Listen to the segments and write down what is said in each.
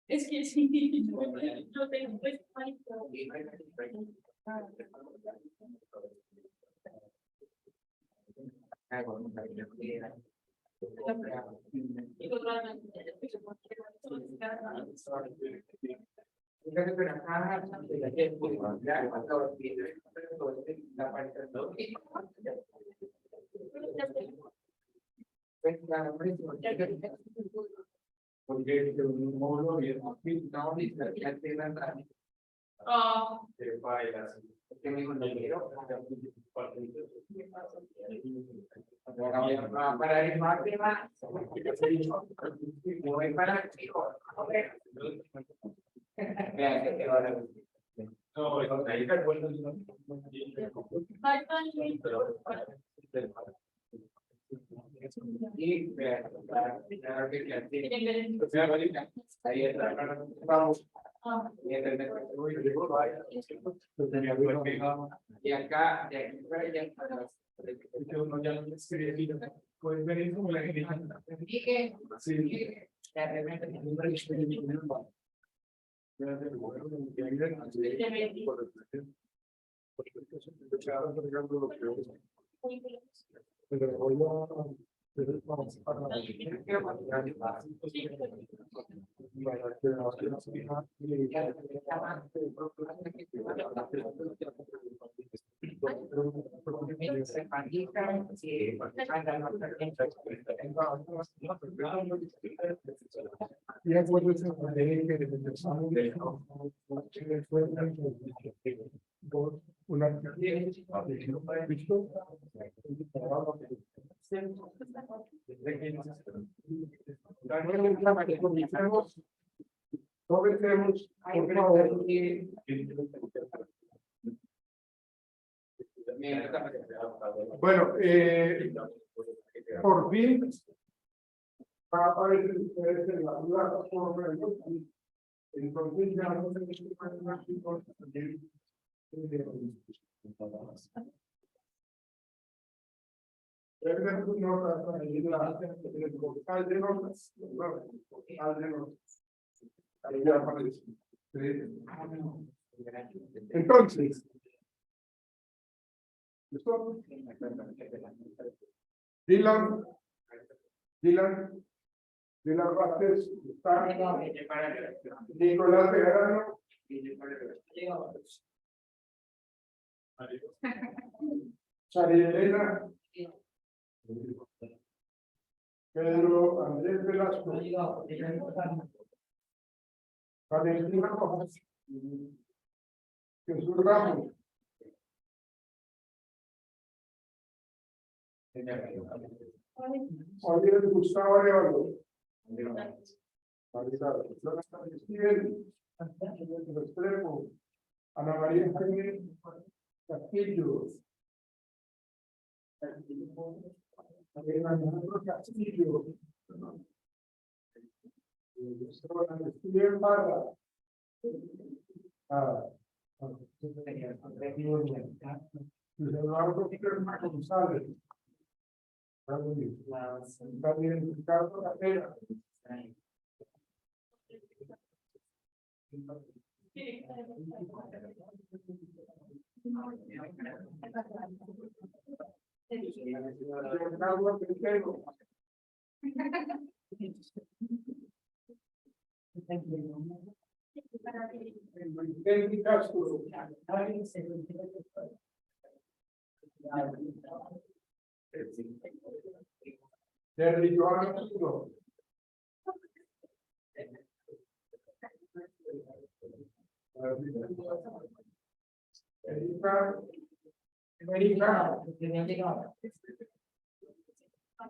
Es que sí, yo tengo pues para el máxima, muy para y acá de aquí para allá pues venir como la gente dije de repente bueno, por fin va a aparecer ustedes en la plataforma. Entonces ya no sé qué más también. Entonces, Dylan Vázquez, Nicolás Bejarano, Elena, Pedro Andrés Velasco, Valentina Rojas, Jesús Ramos, Javier Gustavo Arevalo. Steven Restrepo. Ana María Jaime Castillo. Alejandro Castillo. Steven Parra. Eduardo González. También Ricardo Capela. Leonardo Quintero. Henry Castro. Henry Joan Castro.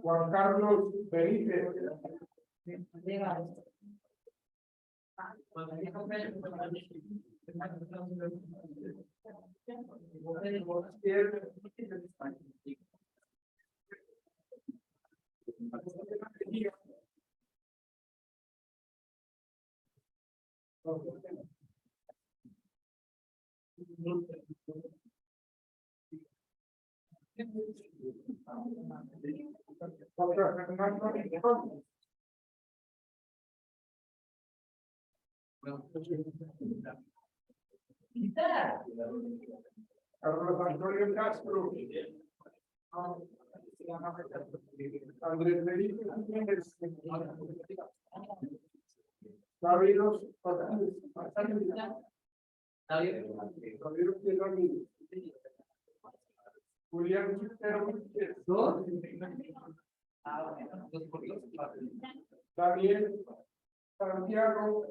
Juan Carlos Benítez. Carlos Antonio Castro. Andrés Felipe Jiménez. David Julián Quintero. Daniel Santiago.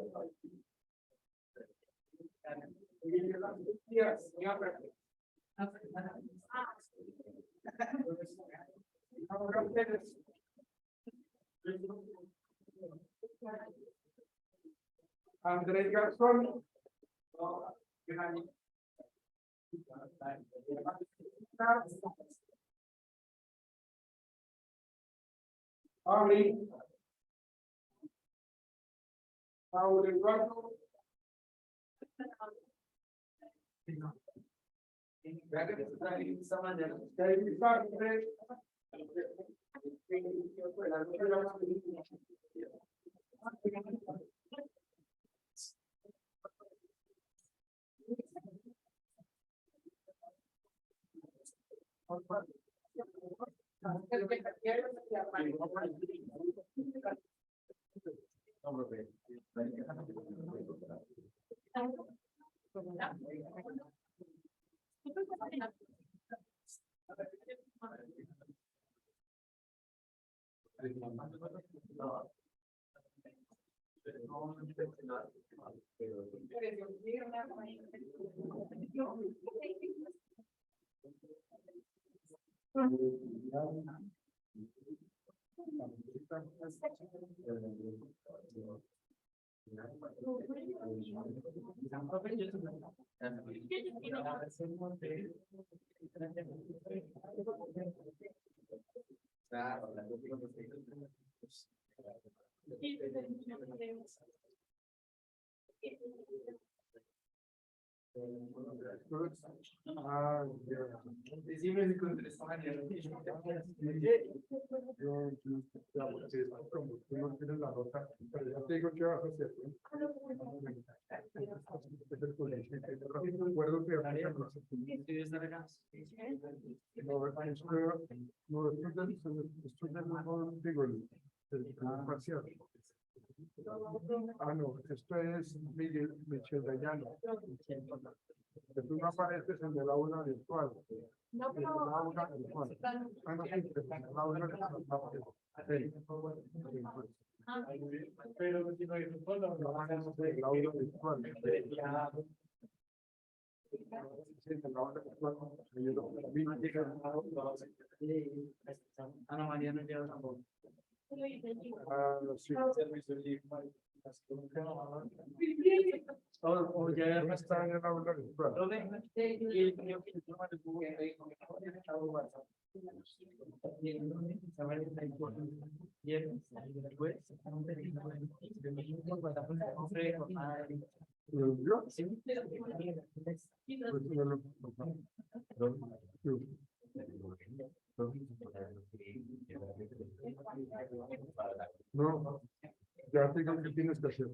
Andrés Garzón. Abri. Paulo Eduardo. Ah, no, esto es Michel Dayano. Tú no apareces en el aula virtual. No, En el aula virtual. Ah, no, sí, en el aula virtual. Sí. Pero si no hay virtual, no apareces en el aula virtual. Ana María no llega tampoco. O ya no está en la aula virtual. No, ya te digo que tienes que hacer.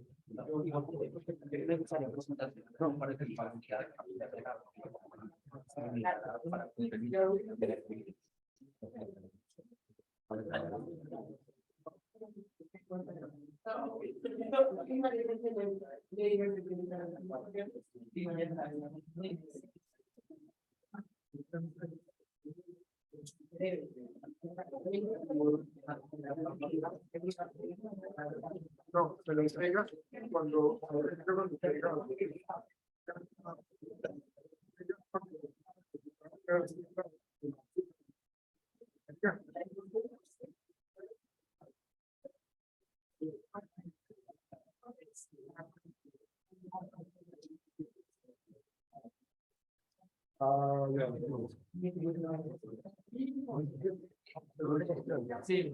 No, se lo entrega cuando te entrega. Ah, ya. Sí.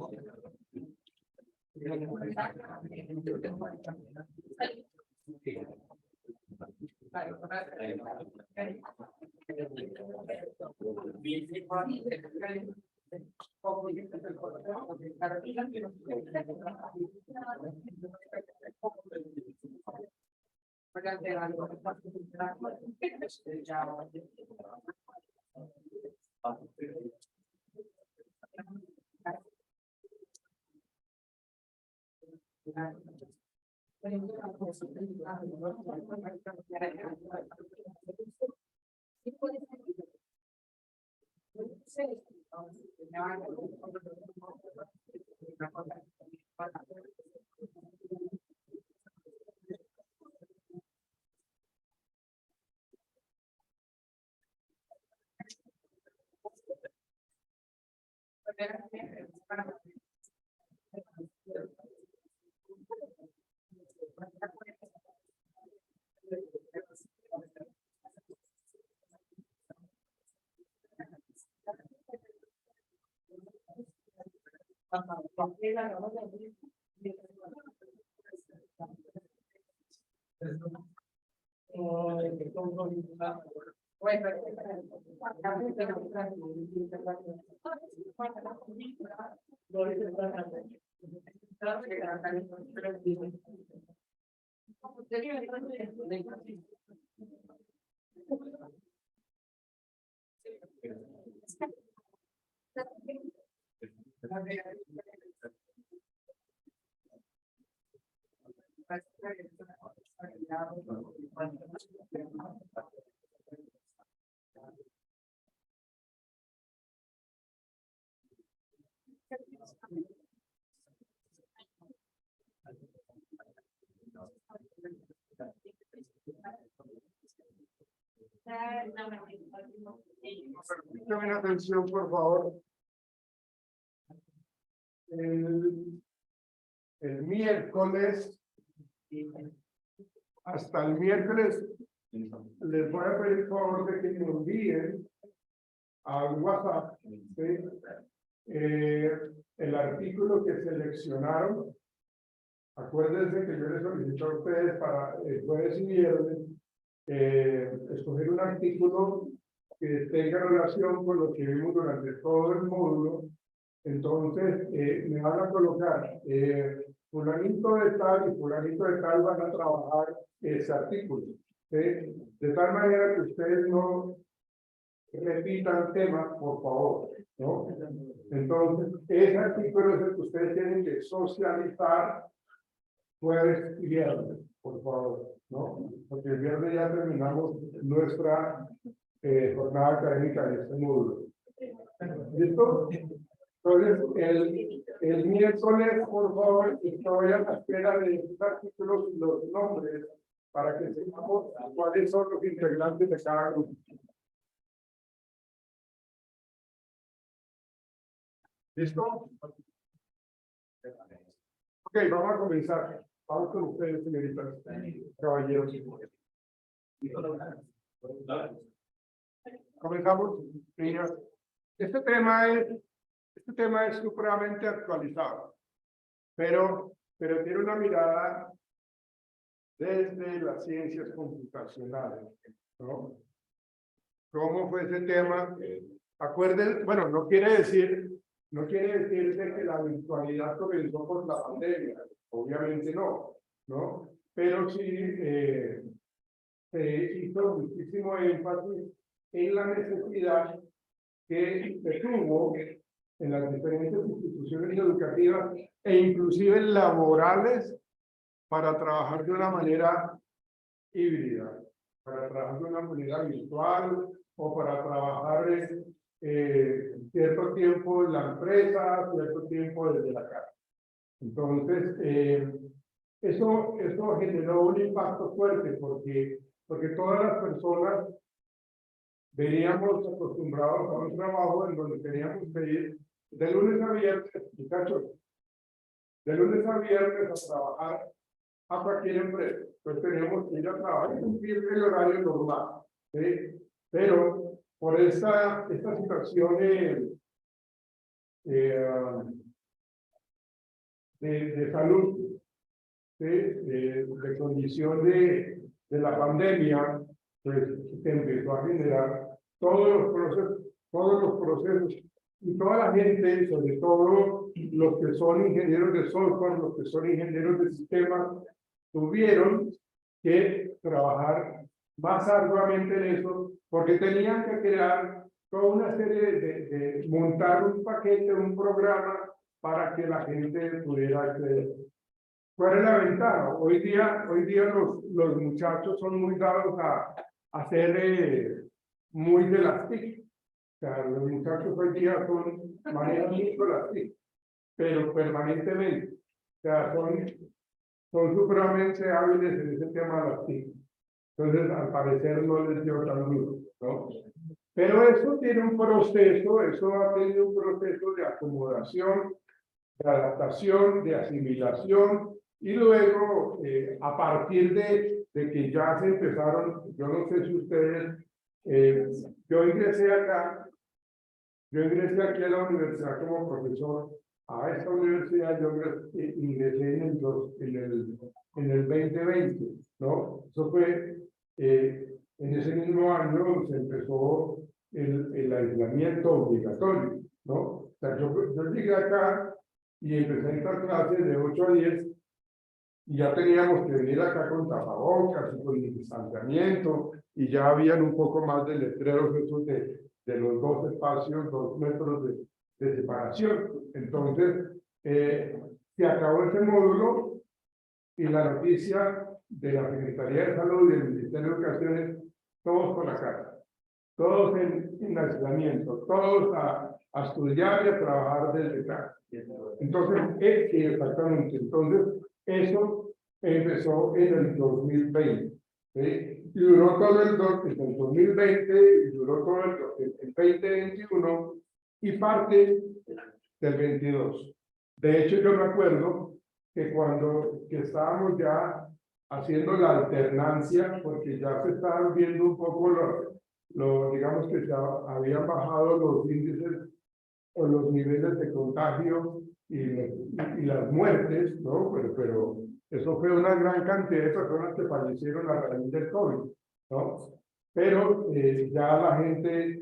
Presten atención, por favor. El miércoles, hasta el miércoles, les voy a pedir por favor de que me envíen al WhatsApp, ¿sí? El artículo que seleccionaron. Acuérdense que yo les solicito a ustedes para el jueves y viernes escoger un artículo que tenga relación con lo que vimos durante todo el módulo. Entonces, me van a colocar fulanito de tal y fulanito de tal van a trabajar ese artículo, ¿sí? De tal manera que ustedes no repitan temas, por favor, ¿no? Entonces, ese artículo es el que ustedes tienen que socializar jueves y viernes, por favor, ¿no? Porque el viernes ya terminamos nuestra jornada académica de este módulo. ¿Listo? Entonces, el miércoles, por favor, estoy a la espera de estos artículos y los nombres para que sepamos cuáles son los integrantes de cada grupo. ¿Listo? Ok, vamos a comenzar. Vamos con ustedes, señoritas, caballeros. Comenzamos. Mira, este tema es supremamente actualizado, pero tiene una mirada desde las ciencias computacionales, ¿no? ¿Cómo fue ese tema? Acuerden, bueno, no quiere decirse que la virtualidad comenzó por la pandemia, obviamente no, ¿no? Pero sí se hizo muchísimo énfasis en la necesidad que se tuvo en las diferentes instituciones educativas e inclusive laborales para trabajar de una manera híbrida, para trabajar de una manera virtual o para trabajar cierto tiempo en la empresa, cierto tiempo desde la casa. Entonces, eso generó un impacto fuerte porque todas las personas veníamos acostumbrados a un trabajo en donde teníamos que ir de lunes a viernes, muchachos, de lunes a viernes a trabajar a cualquier empresa. Pues tenemos que ir a trabajar y cumplir el horario normal, ¿sí? Pero por esta situación de salud, ¿sí? De condición de la pandemia, pues se empezó a generar todos los procesos y toda la gente, sobre todo los que son ingenieros de software, los que son ingenieros de sistemas, tuvieron que trabajar más arduamente en eso, porque tenían que crear toda una serie de montar un paquete, un programa para que la gente pudiera acceder. ¿Cuál es la ventaja? Hoy día los muchachos son muy dados a hacer muy de las TIC. O sea, los muchachos hoy día manejan mucho las TIC, pero permanentemente. O sea, son supremamente hábiles en ese tema de las TIC. Entonces, al parecer no les dio tan duro, ¿no? Pero eso tiene un proceso, eso ha tenido un proceso de acomodación, de adaptación, de asimilación, y luego, a partir de que ya se empezaron, yo no sé si ustedes, yo ingresé aquí a la universidad como profesor. A esta universidad yo ingresé en el 2020, ¿no? Eso fue, en ese mismo año se empezó el aislamiento obligatorio, ¿no? O sea, yo llegué acá y empecé a entrar clases de 8 a 10 y ya teníamos que venir acá con tapabocas y con distanciamiento y ya habían un poco más de letreros esos de los 2 espacios, 2 metros de separación. Entonces, se acabó ese módulo y la noticia de la Secretaría de Salud y del Ministerio de Educación es todos por la casa, todos en aislamiento, todos a estudiar y a trabajar desde casa. Entonces, exactamente, entonces eso empezó en el 2020, ¿sí? Y duró todo el 2020, y duró todo el 2021 y parte del 22. De hecho, yo me acuerdo que que estábamos ya haciendo la alternancia, porque ya se estaban viendo un poco digamos que ya habían bajado los índices o los niveles de contagio y las muertes, ¿no? Pero eso fue una gran cantidad de personas que fallecieron a raíz del COVID, ¿no? Pero ya la gente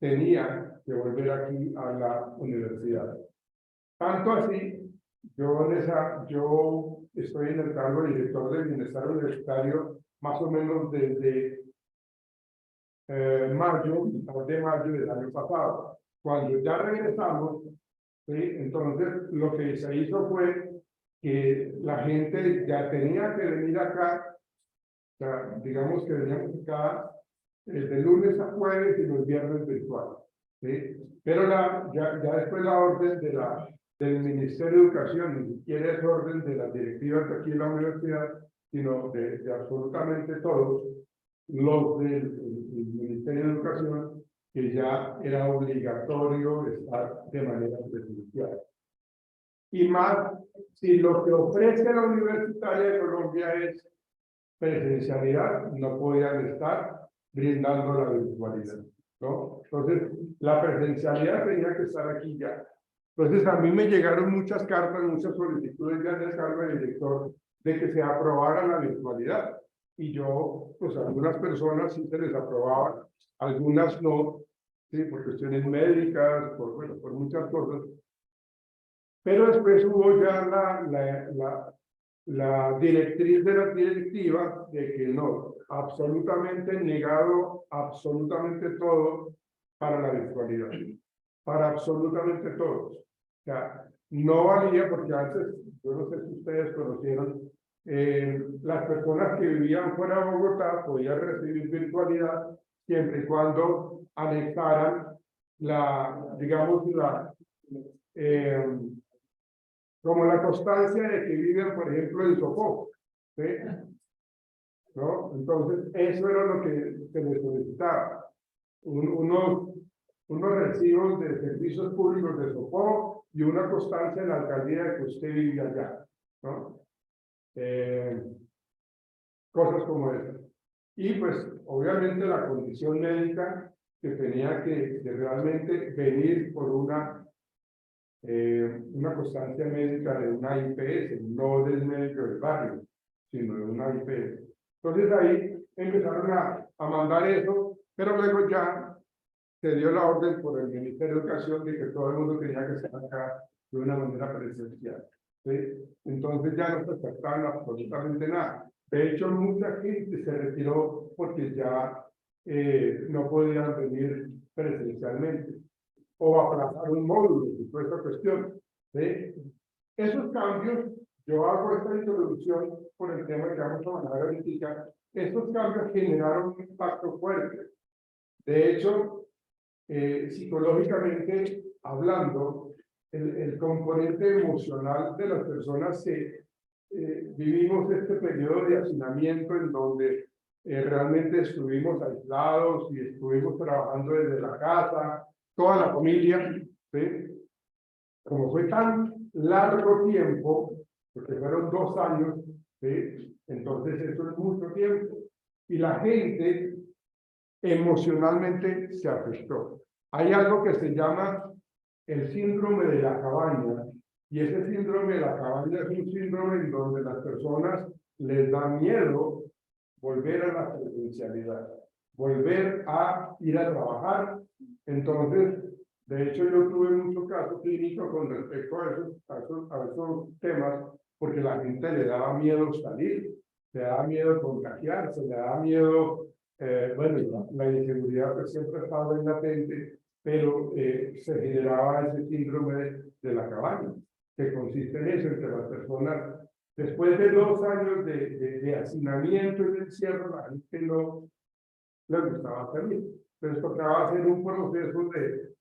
tenía que volver aquí a la universidad. Tanto así, yo estoy en el cargo de director del bienestar universitario más o menos desde mitad de mayo del año pasado. Cuando ya regresamos, ¿sí? Entonces lo que se hizo fue que la gente ya tenía que venir acá, o sea, digamos que veníamos acá de lunes a jueves y los viernes virtuales, ¿sí? Pero ya después la orden del Ministerio de Educación, ni siquiera es orden de las directivas de aquí en la universidad, sino de absolutamente todos los del Ministerio de Educación, que ya era obligatorio estar de manera presencial. Y más, si lo que ofrece la Universitaria de Colombia es presencialidad, no podían estar brindando la virtualidad, ¿no? Entonces, la presencialidad tenía que estar aquí ya. Entonces, a mí me llegaron muchas cartas, muchas solicitudes de descargo del director de que se aprobara la virtualidad. Y yo, pues a algunas personas sí se les aprobaba, algunas no, ¿sí? Por cuestiones médicas, bueno, por muchas cosas. Pero después hubo ya la directriz de la directiva de que no, absolutamente negado, absolutamente todo para la virtualidad, para absolutamente todos. O sea, no valía porque antes, yo no sé si ustedes conocieron, las personas que vivían fuera de Bogotá podían recibir virtualidad siempre y cuando anexaran digamos, como la constancia de que viven, por ejemplo, en Sopó, ¿sí? ¿No? Entonces, eso era lo que se les solicitaba. Unos recibos de servicios públicos de Sopó y una constancia en la alcaldía de que usted vive allá, ¿no? Cosas como esas. Y pues, obviamente, la condición médica que tenía que realmente venir por una constancia médica de una IPS, no del médico del barrio, sino de una IPS. Entonces ahí empezaron a mandar eso, pero luego ya se dio la orden por el Ministerio de Educación de que todo el mundo tenía que estar acá de una manera presencial, ¿sí? Entonces ya no se aceptaban absolutamente nada. De hecho, mucha gente se retiró porque ya no podían venir presencialmente o aplazar un módulo, y toda esta cuestión. ¿Sí? Esos cambios, yo hago esta introducción por el tema que vamos a manejar ahorita. Estos cambios generaron un impacto fuerte. De hecho, psicológicamente hablando, el componente emocional de las personas que vivimos este periodo de hacinamiento en donde realmente estuvimos aislados y estuvimos trabajando desde la casa, toda la familia, ¿sí? Como fue tan largo tiempo, porque fueron 2 años, ¿sí? Entonces eso es mucho tiempo. Y la gente emocionalmente se afectó. Hay algo que se llama el síndrome de la cabaña, y ese síndrome de la cabaña es un síndrome en donde las personas les da miedo volver a la presencialidad, volver a ir a trabajar. Entonces, de hecho, yo tuve mucho caso clínico con respecto a esos temas, porque la gente le daba miedo salir, le daba miedo contagiarse, le daba miedo, bueno, la inseguridad pues siempre estaba en latente, pero se generaba ese síndrome de la cabaña, que consiste en eso, en que las personas, después de 2 años de hacinamiento y de encierro, la gente no le gustaba salir. Entonces tocaba hacer un proceso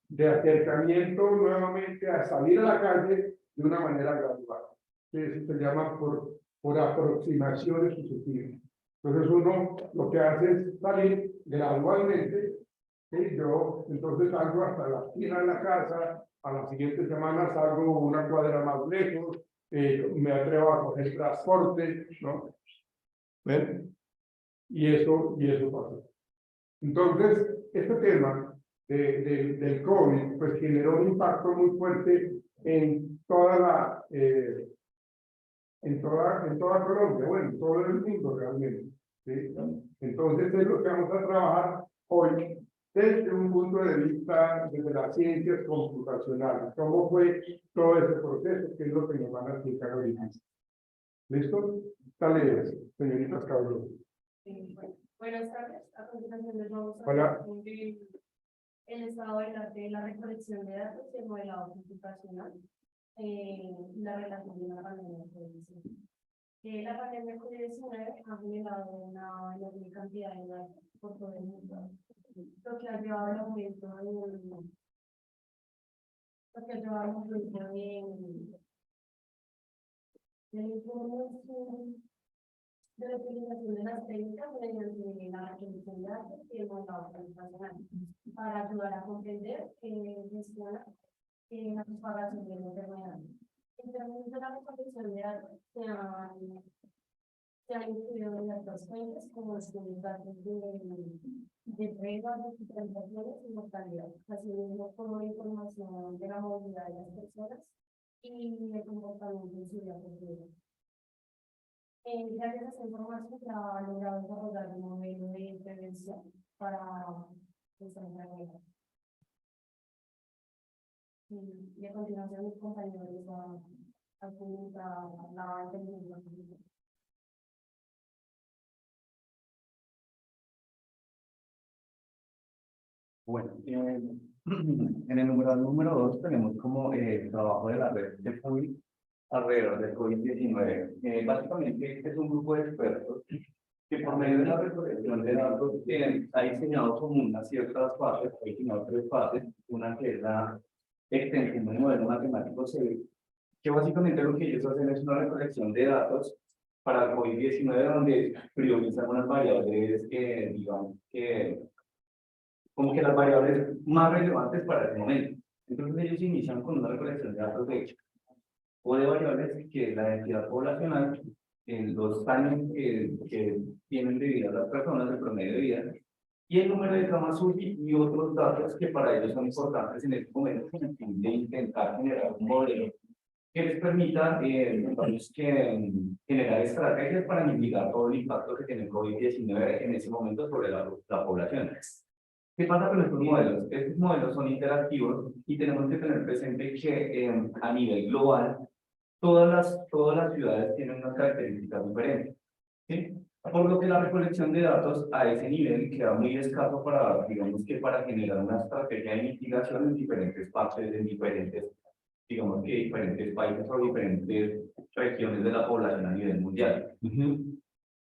de acercamiento nuevamente a salir a la calle de una manera gradual. Eso se llama por aproximaciones sucesivas. Entonces uno lo que hace es salir gradualmente. Yo entonces salgo hasta la esquina de la casa, a la siguiente semana salgo una cuadra más lejos, me atrevo a coger transporte, ¿no? ¿Ven? Y eso pasó. Entonces, este tema del COVID, pues generó un impacto muy fuerte en toda Colombia, bueno, en todo el mundo realmente, ¿sí? Entonces, es lo que vamos a trabajar hoy desde un punto de vista desde las ciencias computacionales. ¿Cómo fue todo ese proceso? ¿Qué es lo que nos van a explicar ahorita? ¿Listo? Dale, señorita Cabrón. Buenas tardes. A continuación les vamos a Hola. hablar sobre el estado de la recolección de datos y el modelado computacional, la relación de la pandemia COVID-19. La pandemia COVID-19 ha generado una enorme cantidad de datos por todo el mundo, lo que ha llevado al aumento de la información de la utilización de las técnicas mediante la recolección de datos y el modelado transnacional para ayudar a comprender gestiona la propagación de la enfermedad. En términos de la recolección de datos, se han incluido diversas fuentes como los datos de pruebas, de transacciones y mortalidad, así mismo como información de la movilidad de las personas y el comportamiento en su vida cotidiana. Gracias a esta información se ha logrado desarrollar un modelo de prevención para esta enfermedad. Y a continuación mis compañeros van a comunicar la entendido. Bueno, en el número 2 tenemos como el trabajo de la red de COVID alrededor del COVID-19. Básicamente, este es un grupo de expertos que por medio de la recolección de datos ha diseñado como unas ciertas fases, ha diseñado 3 fases, una que es la extensión del modelo matemático CEBI, que básicamente lo que ellos hacen es una recolección de datos para el COVID-19 donde priorizan unas variables que, digamos, que como que las variables más relevantes para el momento. Entonces ellos inician con una recolección de datos de hecho, o de variables que es la densidad poblacional, en los años que tienen de vida las personas, el promedio de vida, y el número de camas UCI y otros datos que para ellos son importantes en este momento, con el fin de intentar generar un modelo que les permita generar estrategias para mitigar todo el impacto que tiene el COVID-19 en ese momento sobre la población. ¿Qué pasa con estos modelos? Estos modelos son interactivos y tenemos que tener presente que a nivel global todas las ciudades tienen unas características diferentes, ¿sí? Por lo que la recolección de datos a ese nivel queda muy escaso para, digamos que para generar una estrategia de mitigación en diferentes partes, en diferentes, digamos que diferentes países o diferentes regiones de la población a nivel mundial.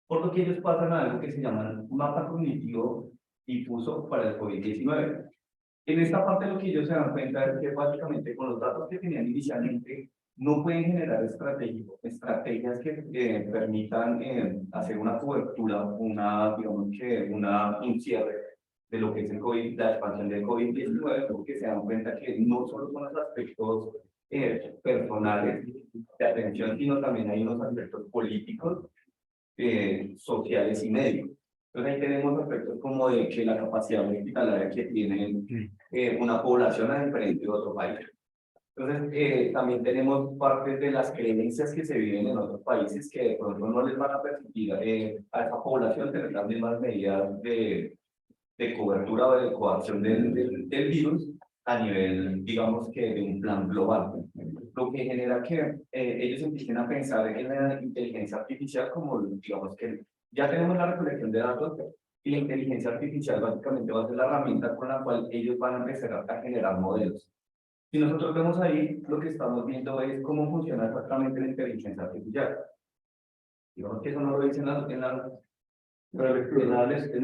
Por lo que ellos pasan a algo que se llama un mapa cognitivo difuso para el COVID-19. En esta parte lo que ellos se dan cuenta es que básicamente con los datos que tenían inicialmente no pueden generar estrategias que permitan hacer una cobertura, digamos que un cierre de lo que es el COVID, la expansión del COVID-19, porque se dan cuenta que no solo son los aspectos personales de atención, sino también hay unos aspectos políticos, sociales y médicos. Entonces ahí tenemos aspectos como de que la capacidad hospitalaria que tiene una población a diferente de otro país. Entonces también tenemos partes de las creencias que se viven en otros países que de pronto no les van a permitir a esa población tener las mismas medidas de cobertura o de coacción del virus a nivel, digamos que de un plan global. Lo que genera que ellos empiecen a pensar en la inteligencia artificial como, digamos que ya tenemos la recolección de datos y la inteligencia artificial básicamente va a ser la herramienta con la cual ellos van a empezar a generar modelos. Si nosotros vemos ahí, lo que estamos viendo es cómo funciona exactamente la inteligencia artificial. Digamos que eso no lo dicen en la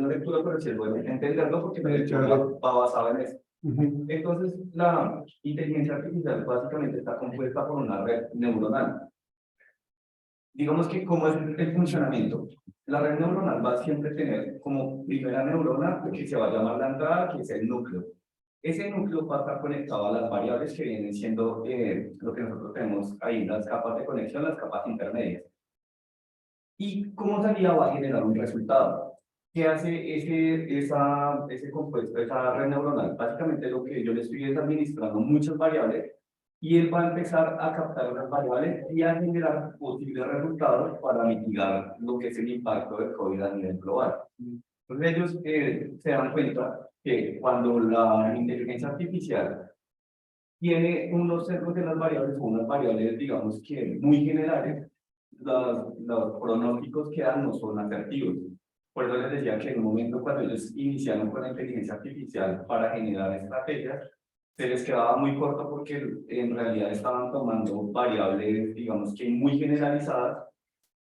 lectura, pero sí es bueno entenderlo porque va basado en eso. Entonces, la inteligencia artificial básicamente está compuesta por una red neuronal. Digamos que cómo es el funcionamiento. La red neuronal va a siempre tener como primera neurona que se va a llamar la entrada, que es el núcleo. Ese núcleo va a estar conectado a las variables que vienen siendo lo que nosotros tenemos ahí, las capas de conexión, las capas intermedias. Y como salida va a generar un resultado. ¿Qué hace ese compuesto, esa red neuronal? Básicamente lo que yo le estoy es administrando muchas variables y él va a empezar a captar unas variables y a generar posibles resultados para mitigar lo que es el impacto del COVID a nivel global. Entonces ellos se dan cuenta que cuando la inteligencia artificial tiene unos sesgos de las variables, o unas variables, digamos que muy generales, los pronósticos que dan no son asertivos. Por eso les decía que en un momento cuando ellos iniciaron con la inteligencia artificial para generar estrategias, se les quedaba muy corto porque en realidad estaban tomando variables, digamos que muy generalizadas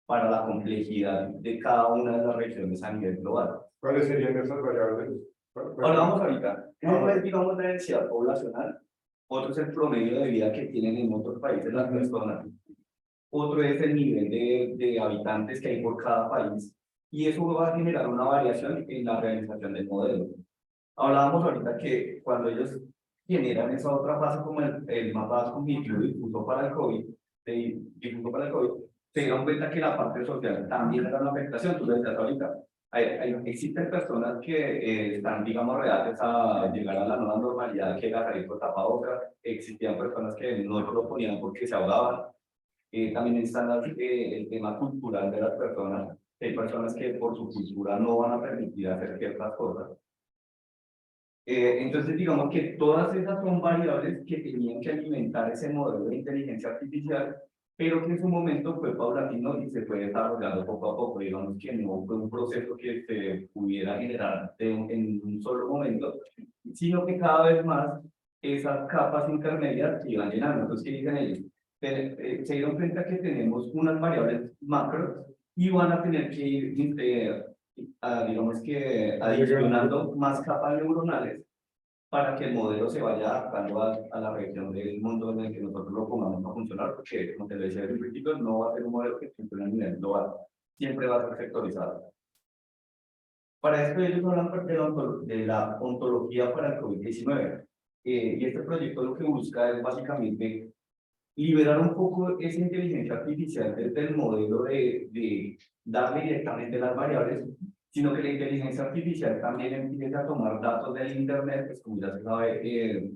para la complejidad de cada una de las regiones a nivel global. ¿Cuáles serían esas variables? Hablamos ahorita. Uno es, digamos, la densidad poblacional, otro es el promedio de vida que tienen en otros países las personas. otro es el nivel de habitantes que hay por cada país, y eso va a generar una variación en la realización del modelo. Hablábamos ahorita que cuando ellos generan esa otra fase como el mapa cognitivo difuso para el COVID, difuso para el COVID, se dieron cuenta que la parte social también era una afectación. Tú lo decías ahorita. Existen personas que están, digamos, reacias a llegar a la nueva normalidad, que era salir por tapabocas. Existían personas que no lo ponían porque se ahogaban. También está el tema cultural de las personas. Hay personas que por su cultura no van a permitir hacer ciertas cosas. Entonces, digamos que todas esas son variables que tenían que alimentar ese modelo de inteligencia artificial, pero que en su momento fue paulatino y se fue desarrollando poco a poco. Digamos que no fue un proceso que se pudiera generar en un solo momento, sino que cada vez más esas capas intermedias se iban llenando. Entonces, ¿qué dicen ellos? Se dieron cuenta que tenemos unas variables macro y van a tener que ir digamos que adicionando más capas neuronales para que el modelo se vaya adaptando a la región del mundo en el que nosotros lo pongamos a funcionar, porque, como te decía desde el principio, no va a ser un modelo que funcione a nivel global, siempre va a ser sectorizado. Para esto ellos hablan de la ontología para el COVID-19, y este proyecto lo que busca es básicamente liberar un poco esa inteligencia artificial desde el modelo de darle directamente las variables, sino que la inteligencia artificial también empiece a tomar datos del Internet, pues como ya se sabe,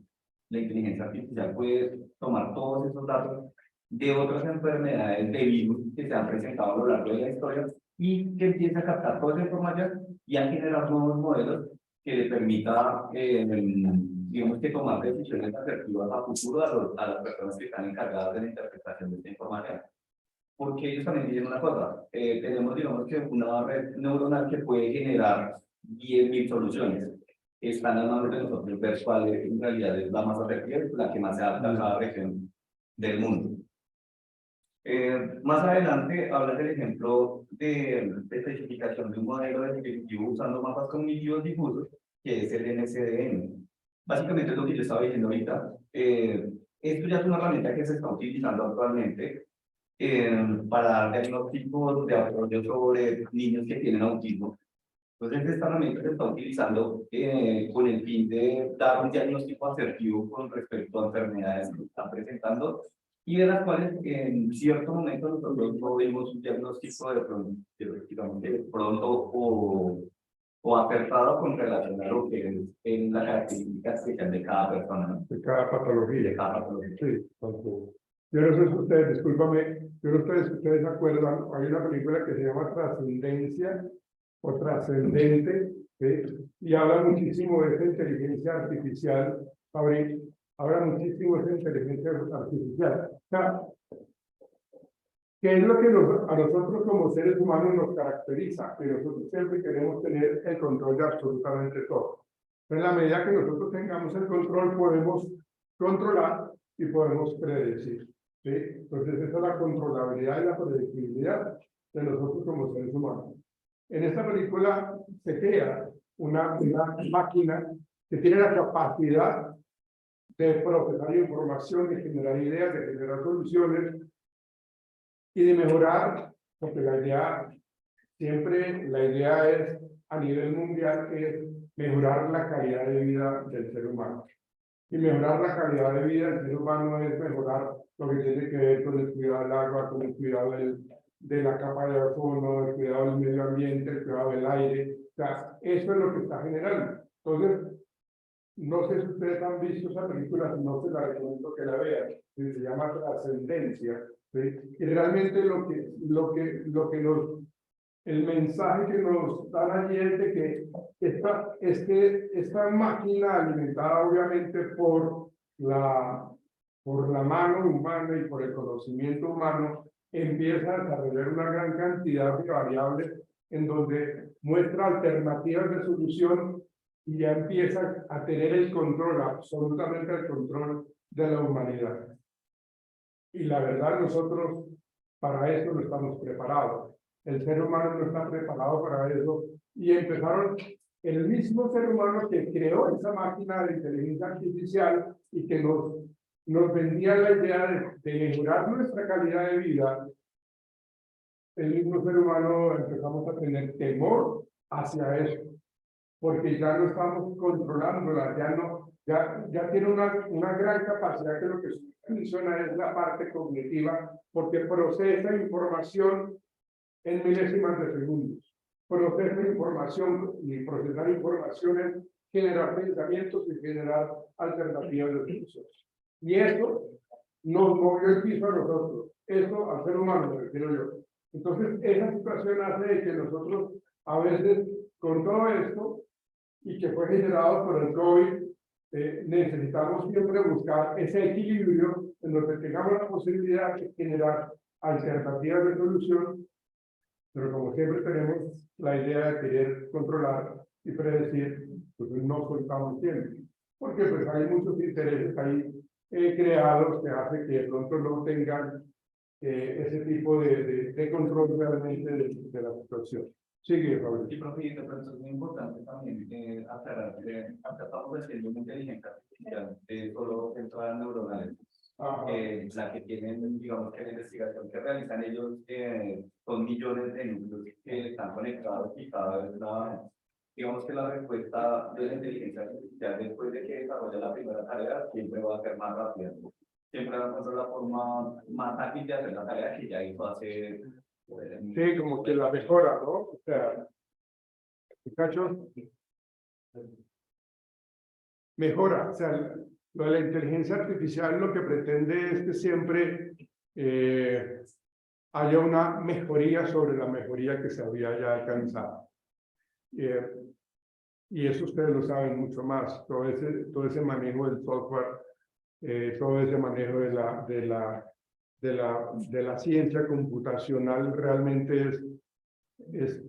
la inteligencia artificial puede tomar todos esos datos de otras enfermedades de virus que se han presentado a lo largo de la historia y que empiece a captar toda esa información y a generar nuevos modelos que le permita, digamos que tomar decisiones asertivas a futuro a las personas que están encargadas de la interpretación de esta información. Porque ellos también dicen una cosa, tenemos, digamos que una red neuronal que puede generar 10.000 soluciones. Están en manos de nosotros ver cuál en realidad es la más asertiva, la que más se adapta a cada región del mundo. Más adelante habla del ejemplo de especificación de un modelo descriptivo usando mapas cognitivos difusos, que es el NCDN. Básicamente es lo que yo estaba diciendo ahorita. Esto ya es una herramienta que se está utilizando actualmente para dar diagnósticos de apoyo sobre niños que tienen autismo. Entonces, esta herramienta se está utilizando con el fin de dar un diagnóstico asertivo con respecto a enfermedades que están presentando y de las cuales en cierto momento nosotros no vimos un diagnóstico de pronto o acertado con relación a lo que es en la característica especial de cada persona, ¿no? De cada patología. De cada patología. Sí, tampoco. Yo no sé si ustedes, discúlpame, yo no sé si ustedes se acuerdan, hay una película que se llama Trascendencia o Trascendente, ¿sí? Y habla muchísimo de esa inteligencia artificial, habla muchísimo de esa inteligencia artificial. O sea, ¿qué es lo que a nosotros como seres humanos nos caracteriza? Que nosotros siempre queremos tener el control de absolutamente todo. En la medida que nosotros tengamos el control, podemos controlar y podemos predecir, ¿sí? Entonces, esa es la controlabilidad y la predictibilidad de nosotros como seres humanos. En esta película se crea una máquina que tiene la capacidad de procesar información, de generar ideas, de generar soluciones y de mejorar, porque siempre la idea es, a nivel mundial, es mejorar la calidad de vida del ser humano. Y mejorar la calidad de vida del ser humano es mejorar lo que tiene que ver con el cuidado del agua, con el cuidado de la capa de ozono, el cuidado del medio ambiente, el cuidado del aire. O sea, eso es lo que está generando. Entonces, no sé si ustedes han visto esa película, no se la recomiendo que la vean. Se llama Trascendencia. ¿Sí? Y realmente el mensaje que nos dan allí es de que esta máquina alimentada obviamente por la mano humana y por el conocimiento humano empieza a desarrollar una gran cantidad de variables en donde muestra alternativas de solución y ya empieza a tener el control, absolutamente el control de la humanidad. Y la verdad, nosotros para eso no estamos preparados. El ser humano no está preparado para eso. Y empezaron, el mismo ser humano que creó esa máquina de inteligencia artificial y que nos nos vendía la idea de mejorar nuestra calidad de vida, el mismo ser humano empezamos a tener temor hacia eso, porque ya no estamos controlándola, ya tiene una gran capacidad que lo que funciona es la parte cognitiva, porque procesa información en milésimas de segundos. Procesa información y procesar información es generar pensamientos y generar alternativas de soluciones. Y eso nos movió el piso a nosotros, eso al ser humano, me refiero yo. Entonces, esa situación hace de que nosotros, a veces, con todo esto, y que fue generado por el COVID, necesitamos siempre buscar ese equilibrio en donde tengamos la posibilidad de generar alternativas de solución, pero como siempre tenemos la idea de querer controlar y predecir, pues no soltamos siempre, porque pues hay muchos intereses ahí creados que hacen que de pronto no tengan ese tipo de control realmente de la situación. Sigue, Pablo. Y profe, pero eso es muy importante también aclarar que acá estamos haciendo una inteligencia artificial solo centrada en neuronales. La que tienen, digamos que la investigación que realizan ellos son millones de núcleos que están conectados y cada vez digamos que la respuesta de la inteligencia artificial después de que desarrolla la primera tarea siempre va a ser más rápida. Siempre va a encontrar la forma más ágil de hacer la tarea que ya hizo hace. Sí, como que la mejora, ¿no? O sea, muchachos, mejora, o sea, lo de la inteligencia artificial lo que pretende es que siempre haya una mejoría sobre la mejoría que se había ya alcanzado. Y eso ustedes lo saben mucho más, todo ese manejo del software, todo ese manejo de la ciencia computacional realmente es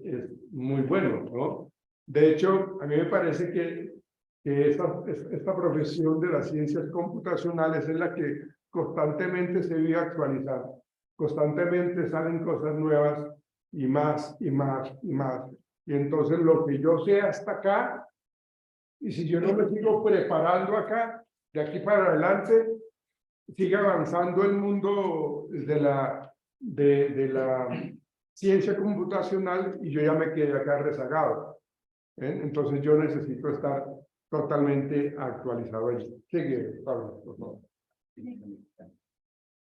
muy bueno, ¿no? De hecho, a mí me parece que esta profesión de las ciencias computacionales es la que constantemente se vive actualizando, constantemente salen cosas nuevas y más y más y más. Y entonces lo que yo sé hasta acá, y si yo no me sigo preparando acá, de aquí para adelante, sigue avanzando el mundo de la ciencia computacional y yo ya me quedé acá rezagado. Entonces yo necesito estar totalmente actualizado allí. Sigue, Pablo, por favor.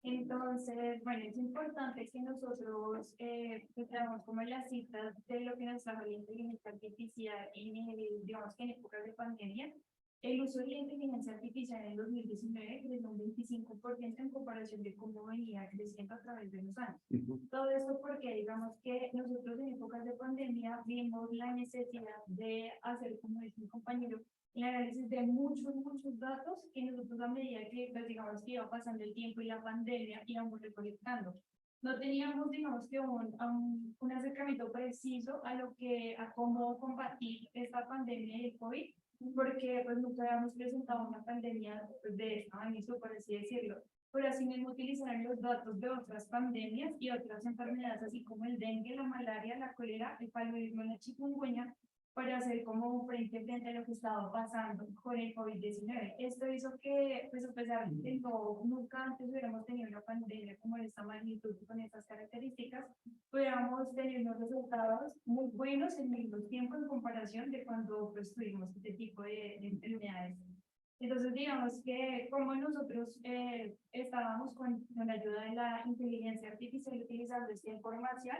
Entonces, bueno, es importante que nosotros tengamos como las citas de lo que nos trajo la inteligencia artificial digamos que en épocas de pandemia. El uso de la inteligencia artificial en el 2019 creció un 25% en comparación de cómo venía creciendo a través de los años. Todo esto porque digamos que nosotros en épocas de pandemia vimos la necesidad de hacer, como dice mi compañero, el análisis de muchos datos que nosotros a medida que, pues, digamos que iba pasando el tiempo y la pandemia íbamos recolectando. No teníamos, digamos que un acercamiento preciso a cómo combatir esta pandemia y el COVID, porque pues nunca habíamos presentado una pandemia de esta magnitud, por así decirlo. Pero así mismo utilizaron los datos de otras pandemias y otras enfermedades, así como el dengue, la malaria, la cólera, el paludismo, la chikungunya, para hacer como un frente a lo que estaba pasando con el COVID-19. Esto hizo que, pues a pesar de que nunca antes hubiéramos tenido una pandemia como de esta magnitud, con estas características, pudiéramos tener unos resultados muy buenos en menos tiempo en comparación de cuando pues, tuvimos este tipo de enfermedades. Entonces, digamos que como nosotros estábamos con la ayuda de la inteligencia artificial utilizando esta información,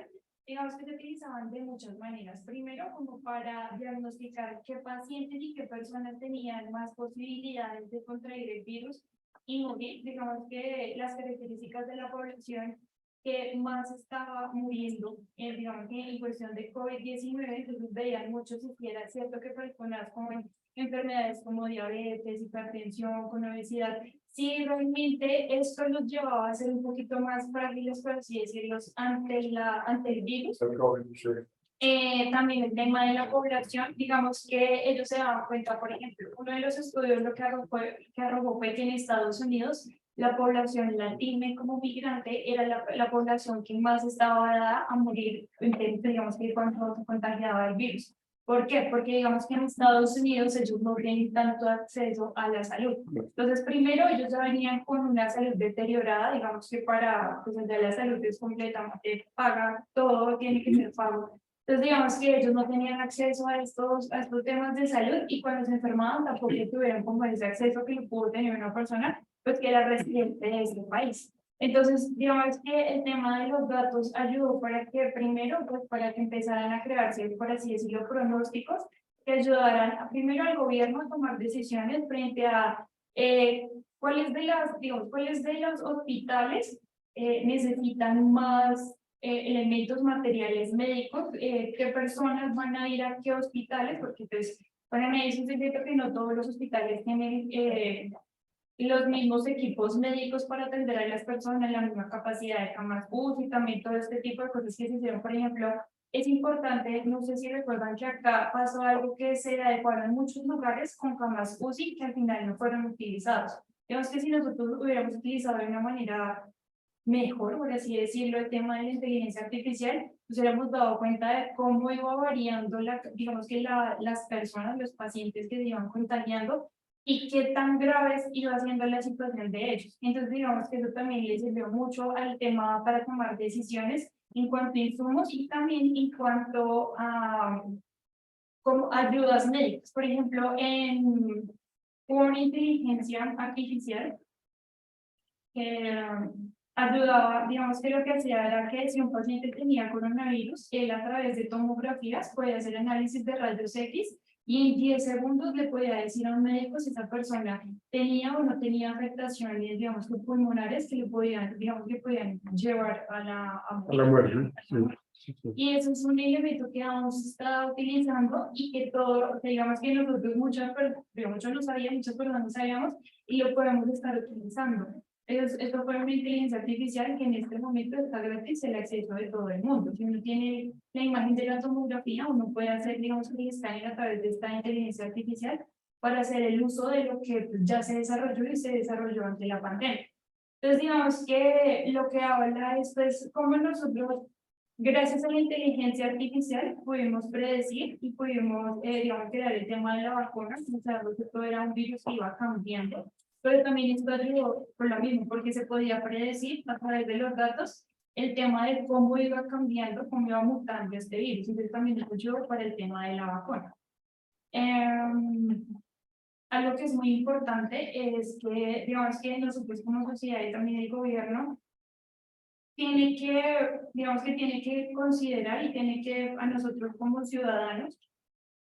digamos que se utilizaban de muchas maneras. Primero, como para diagnosticar qué pacientes y qué personas tenían más posibilidades de contraer el virus y morir. Digamos que las características de la población que más estaba muriendo, digamos que en cuestión de COVID-19, entonces veían mucho si era cierto que personas con enfermedades como diabetes, hipertensión, con obesidad, sí realmente esto los llevaba a ser un poquito más frágiles, por así decirlo, ante el virus. También el tema de la población, digamos que ellos se daban cuenta, por ejemplo, uno de los estudios lo que arrojó fue que en Estados Unidos la población latina como migrante era la población que más estaba dada a morir, digamos que cuando se contagiaba el virus. ¿Por qué? Porque digamos que en Estados Unidos ellos no tienen tanto acceso a la salud. Entonces, primero, ellos ya venían con una salud deteriorada, digamos que para, pues ya la salud es completamente paga, todo tiene que ser pago. Entonces, digamos que ellos no tenían acceso a estos temas de salud y cuando se enfermaban tampoco tuvieron como ese acceso que lo pudo tener una persona, pues que era residente de este país. Entonces, digamos que el tema de los datos ayudó para que primero, pues para que empezaran a crearse, por así decirlo, pronósticos que ayudaran primero al gobierno a tomar decisiones frente a cuáles de las, digamos, cuáles de los hospitales necesitan más elementos materiales médicos, qué personas van a ir a qué hospitales, porque pues para mí es un secreto que no todos los hospitales tienen los mismos equipos médicos para atender a las personas, la misma capacidad de camas UCI y también todo este tipo de cosas que se hicieron. Por ejemplo, es importante, no sé si recuerdan que acá pasó algo que se adecuaron en muchos lugares con camas UCI que al final no fueron utilizados. Digamos que si nosotros hubiéramos utilizado de una manera mejor, por así decirlo, el tema de la inteligencia artificial, nos hubiéramos dado cuenta de cómo iba variando, digamos que las personas, los pacientes que se iban contagiando y qué tan graves iba siendo la situación de ellos. Entonces, digamos que eso también le sirvió mucho al tema para tomar decisiones en cuanto a insumos y también en cuanto a como ayudas médicas. Por ejemplo, con inteligencia artificial, ayudaba, digamos que lo que hacía era que si un paciente tenía coronavirus, él a través de tomografías podía hacer análisis de rayos X y en 10 segundos le podía decir a un médico si esa persona tenía o no tenía afectaciones, digamos, que pulmonares que le podían, digamos, que podían llevar A la muerte. Sí. y eso es un elemento que aún se está utilizando y que todo, digamos que nosotros muchos no sabían, muchas personas no sabíamos y lo podemos estar utilizando. Esto fue una inteligencia artificial que en este momento está gratis el acceso de todo el mundo. Si uno tiene la imagen de la tomografía, uno puede hacer, digamos, el escáner a través de esta inteligencia artificial para hacer el uso de lo que ya se desarrolló y se desarrolló ante la pandemia. Entonces, digamos que lo que habla esto es cómo nosotros, gracias a la inteligencia artificial, pudimos predecir y pudimos, digamos, crear el tema de la vacuna, sabemos que todo era un virus que iba cambiando. Pero también esto ayudó por lo mismo, porque se podía predecir a través de los datos el tema de cómo iba cambiando, cómo iba mutando este virus. Entonces también ayudó para el tema de la vacuna. Algo que es muy importante es que, digamos que nosotros como sociedad y también el gobierno tiene que, digamos que tiene que considerar y tiene que a nosotros como ciudadanos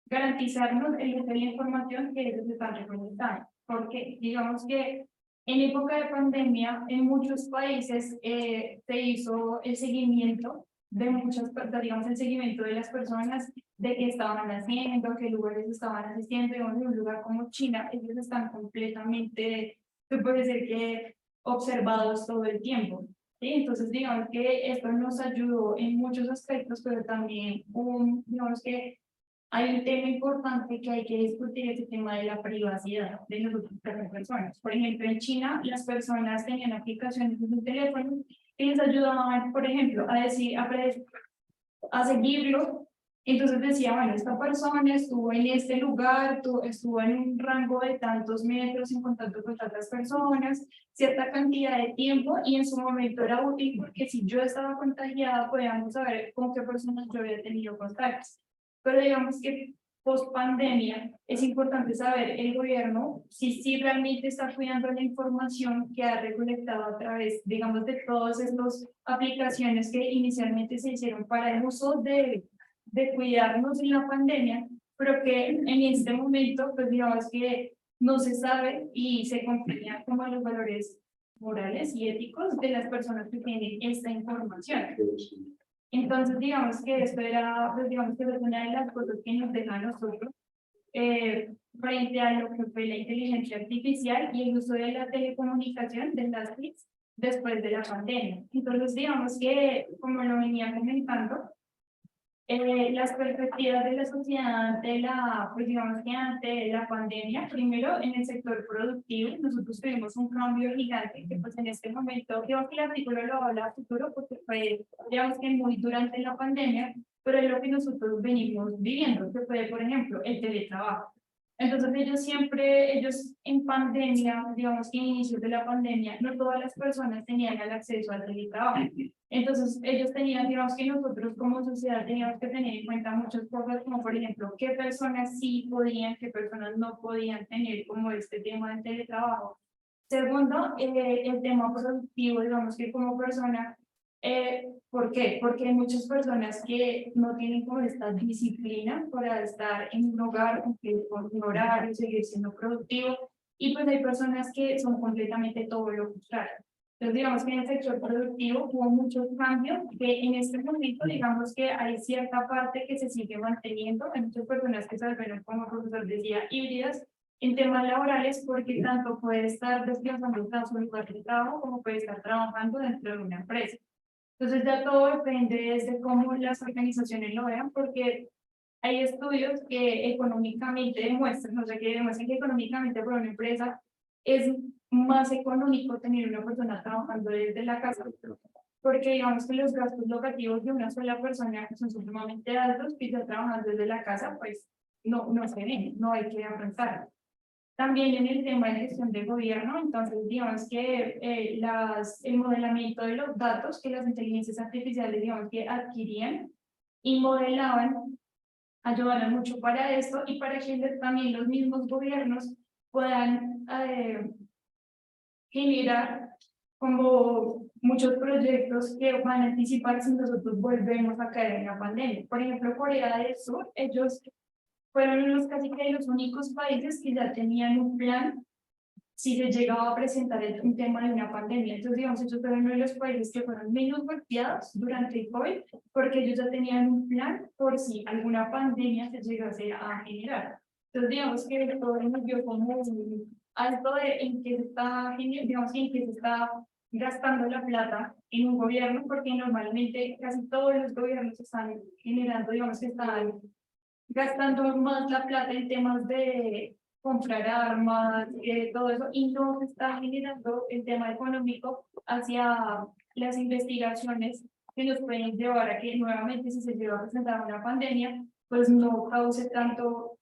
garantizarnos el uso de la información que ellos están recolectando. Porque digamos que en época de pandemia, en muchos países se hizo el seguimiento de muchas personas, digamos, el seguimiento de las personas, de qué estaban haciendo, a qué lugares estaban asistiendo, digamos, en un lugar como China, ellos están completamente, se puede decir que observados todo el tiempo. ¿Sí? Entonces, digamos que esto nos ayudó en muchos aspectos, pero también, digamos que hay un tema importante que hay que discutir, es el tema de la privacidad de nosotros como personas. Por ejemplo, en China, las personas tenían aplicaciones en su teléfono que les ayudaban, por ejemplo, a decir, a seguirlo. Entonces decía, bueno, esta persona estuvo en este lugar, estuvo en un rango de tantos metros en contacto con tantas personas, cierta cantidad de tiempo, y en su momento era útil porque si yo estaba contagiada, podíamos saber con qué personas yo había tenido contactos. Pero digamos que post pandemia es importante saber el gobierno si realmente está cuidando la información que ha recolectado a través, digamos, de todas estas aplicaciones que inicialmente se hicieron para el uso de cuidarnos en la pandemia, pero que en este momento, pues digamos que no se sabe y se confían como los valores morales y éticos de las personas que tienen esta información. Entonces, digamos que esto era, pues, digamos que es una de las cosas que nos deja a nosotros frente a lo que fue la inteligencia artificial y el uso de la telecomunicación de las TICs después de la pandemia. Entonces, digamos que, como lo venía comentando, las perspectivas de la sociedad ante pues digamos que ante la pandemia, primero en el sector productivo, nosotros tuvimos un cambio gigante que pues en este momento, creo que el artículo lo habla a futuro porque fue, digamos que muy durante la pandemia, pero es lo que nosotros venimos viviendo, que fue, por ejemplo, el teletrabajo. Entonces ellos en pandemia, digamos que a inicios de la pandemia, no todas las personas tenían el acceso al teletrabajo. Entonces ellos tenían, digamos que nosotros como sociedad teníamos que tener en cuenta muchas cosas, como por ejemplo, qué personas sí podían, qué personas no podían tener como este tema del teletrabajo. Segundo, el tema productivo, digamos que como persona, ¿por qué? Porque hay muchas personas que no tienen como esta disciplina para estar en un hogar, cumplir con un horario, seguir siendo productivo, y pues hay personas que son completamente todo lo contrario. Entonces, digamos que en el sector productivo hubo muchos cambios, que en este momento, digamos que hay cierta parte que se sigue manteniendo, hay muchas personas que se ven, como el profesor decía, híbridas, en temas laborales, porque tanto puede estar descansando en su lugar de trabajo como puede estar trabajando dentro de una empresa. Entonces ya todo depende de cómo las organizaciones lo vean, porque hay estudios que económicamente demuestran, o sea, que demuestran que económicamente para una empresa es más económico tener una persona trabajando desde la casa, porque digamos que los gastos locativos de una sola persona son supremamente altos y ya trabajando desde la casa, pues no se ven, no hay que afrontarlo. También en el tema de gestión de gobierno, entonces digamos que el modelamiento de los datos que las inteligencias artificiales digamos que adquirían y modelaban ayudaron mucho para esto y para que también los mismos gobiernos puedan generar como muchos proyectos que van a anticipar si nosotros volvemos a caer en la pandemia. Por ejemplo, Corea del Sur, ellos fueron casi que los únicos países que ya tenían un plan si se llegaba a presentar un tema de una pandemia. Entonces, digamos, ellos fueron uno de los países que fueron menos golpeados durante el COVID, porque ellos ya tenían un plan por si alguna pandemia se llegase a generar. Entonces, digamos que todo nos dio como un alto de en qué se está, digamos, en qué se está gastando la plata en un gobierno, porque normalmente casi todos los gobiernos están generando, digamos, que están gastando más la plata en temas de comprar armas, todo eso, y no se está generando el tema económico hacia las investigaciones que nos pueden llevar a que nuevamente si se llega a presentar una pandemia, pues no cause tanto,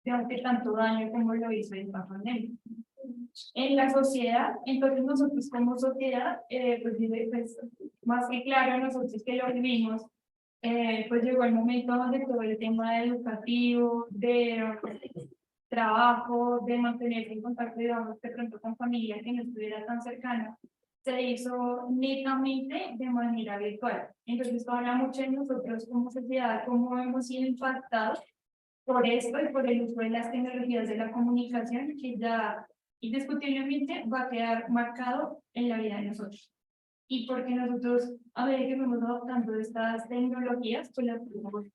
digamos que tanto daño como lo hizo esta pandemia. En la sociedad, entonces nosotros como sociedad, pues más que claro, nosotros que lo vivimos, pues llegó el momento donde todo el tema educativo, de trabajo, de mantenerse en contacto, digamos, de pronto con familia que no estuviera tan cercana, se hizo netamente de manera virtual. Entonces, esto habla mucho de nosotros como sociedad, cómo hemos sido impactados por esto y por el uso de las tecnologías de la comunicación, que ya indiscutiblemente va a quedar marcado en la vida de nosotros. Y porque nosotros, a medida que vamos adoptando estas tecnologías, pues las vamos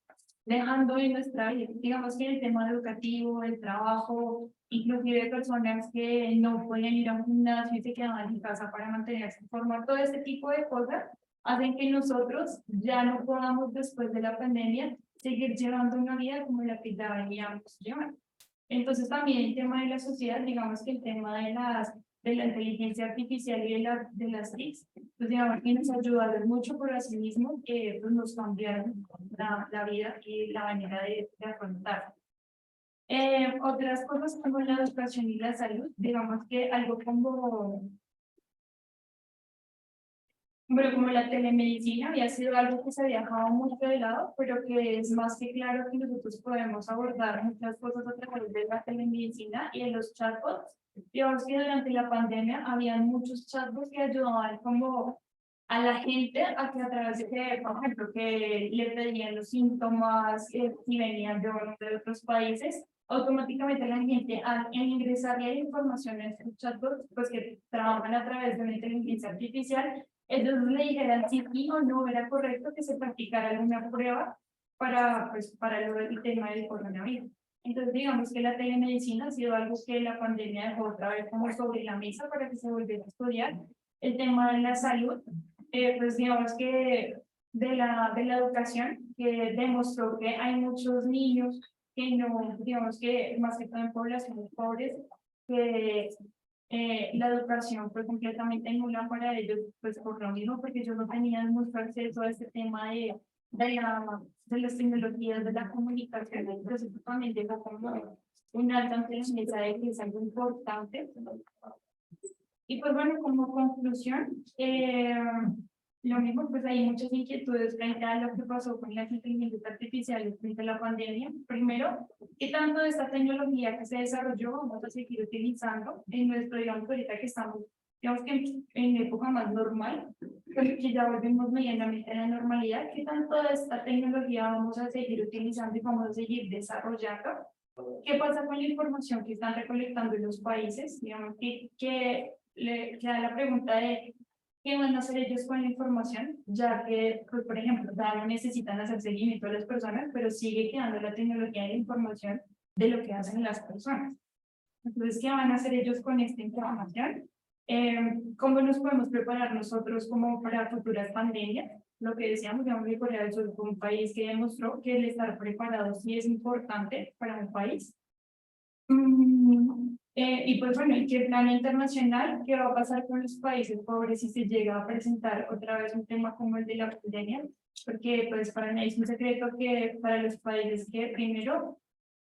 dejando en nuestra vida. Digamos que el tema educativo, el trabajo, inclusive personas que no pueden ir a un gimnasio y se quedaban en casa para mantenerse en forma, todo este tipo de cosas hacen que nosotros ya no podamos, después de la pandemia, seguir llevando una vida como la que ya veníamos llevando. Entonces también el tema de la sociedad, digamos que el tema de la inteligencia artificial y de las TICs, pues digamos que nos ayudaron mucho por así mismo, que pues, nos cambiaron la vida y la manera de afrontar. Otras cosas como la educación y la salud, digamos que algo como la telemedicina había sido algo que se había dejado mucho de lado, pero que es más que claro que nosotros podemos abordar muchas cosas a través de la telemedicina y de los chatbots. Digamos que durante la pandemia había muchos chatbots que ayudaban como a la gente a que a través de que, por ejemplo, que le pedían los síntomas, si venían de otros países, automáticamente la gente al ingresar la información en estos chatbots, pues que trabajan a través de una inteligencia artificial, ellos le dijeran si sí o no era correcto que se practicara alguna prueba para el tema del coronavirus. Entonces, digamos que la telemedicina ha sido algo que la pandemia dejó otra vez como sobre la mesa para que se volviera a estudiar. El tema de la salud, pues digamos que de la educación, que demostró que hay muchos niños que no, digamos que más que todo en poblaciones pobres, que la educación fue completamente nula para ellos, pues por lo mismo, porque ellos no tenían mucho acceso a este tema de las tecnologías de la comunicación, entonces también deja como un alto ante la mesa de que es algo importante. Y pues bueno, como conclusión, lo mismo, pues hay muchas inquietudes frente a lo que pasó con las inteligencias artificiales frente a la pandemia. Primero, ¿qué tanto de esta tecnología que se desarrolló vamos a seguir utilizando en nuestro, digamos, ahorita que estamos, digamos que en época más normal, que ya volvimos medianamente a la normalidad? ¿Qué tanto de esta tecnología vamos a seguir utilizando y vamos a seguir desarrollando? ¿Qué pasa con la información que están recolectando en los países? Digamos que le queda la pregunta de ¿qué van a hacer ellos con la información? Ya que, pues, por ejemplo, ya no necesitan hacer seguimiento a las personas, pero sigue quedando la tecnología de la información de lo que hacen las personas. Entonces, ¿qué van a hacer ellos con esta información? ¿Cómo nos podemos preparar nosotros como para futuras pandemias? Lo que decíamos, digamos, que Corea del Sur fue un país que demostró que el estar preparado sí es importante para un país. Y pues bueno, ¿y qué plan internacional? ¿Qué va a pasar con los países pobres si se llega a presentar otra vez un tema como el de la pandemia? Porque pues para mí es un secreto que para los países que primero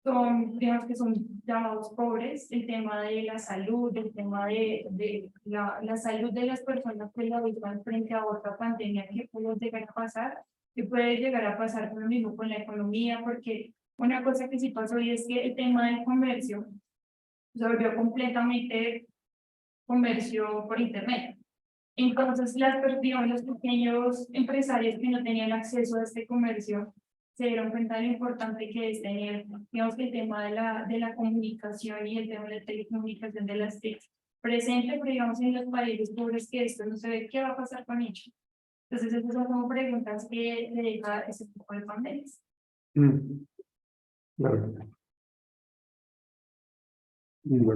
son, digamos que son llamados pobres, el tema de la salud, el tema de la salud de las personas que la habitan frente a otra pandemia que puede llegar a pasar, que puede llegar a pasar con lo mismo con la economía, porque una cosa que sí pasó y es que el tema del comercio se volvió completamente comercio por internet. Entonces, digamos, los pequeños empresarios que no tenían acceso a este comercio se dieron cuenta de lo importante que es tener, digamos, que el tema de la comunicación y el tema de la telecomunicación de las TIC presente, pero digamos, en los países pobres que esto no se ve, ¿qué va a pasar con ellos? Entonces, esas son como preguntas que le deja ese tipo de pandemias. Claro.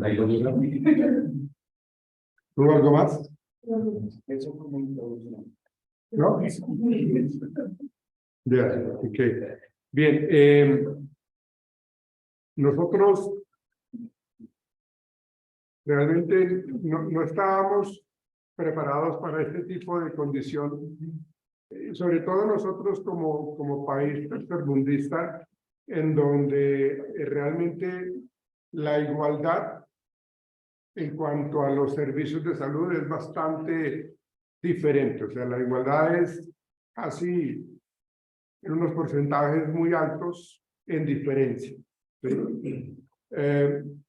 Ahí lo mismo. ¿Tuvo algo más? Eso como introducción. ¿No? Ya, ok. Bien, nosotros realmente no estábamos preparados para este tipo de condición, sobre todo nosotros como país tercermundista, en donde realmente la igualdad en cuanto a los servicios de salud es bastante diferente. O sea, la igualdad es casi en unos porcentajes muy altos en diferencia. ¿Sí?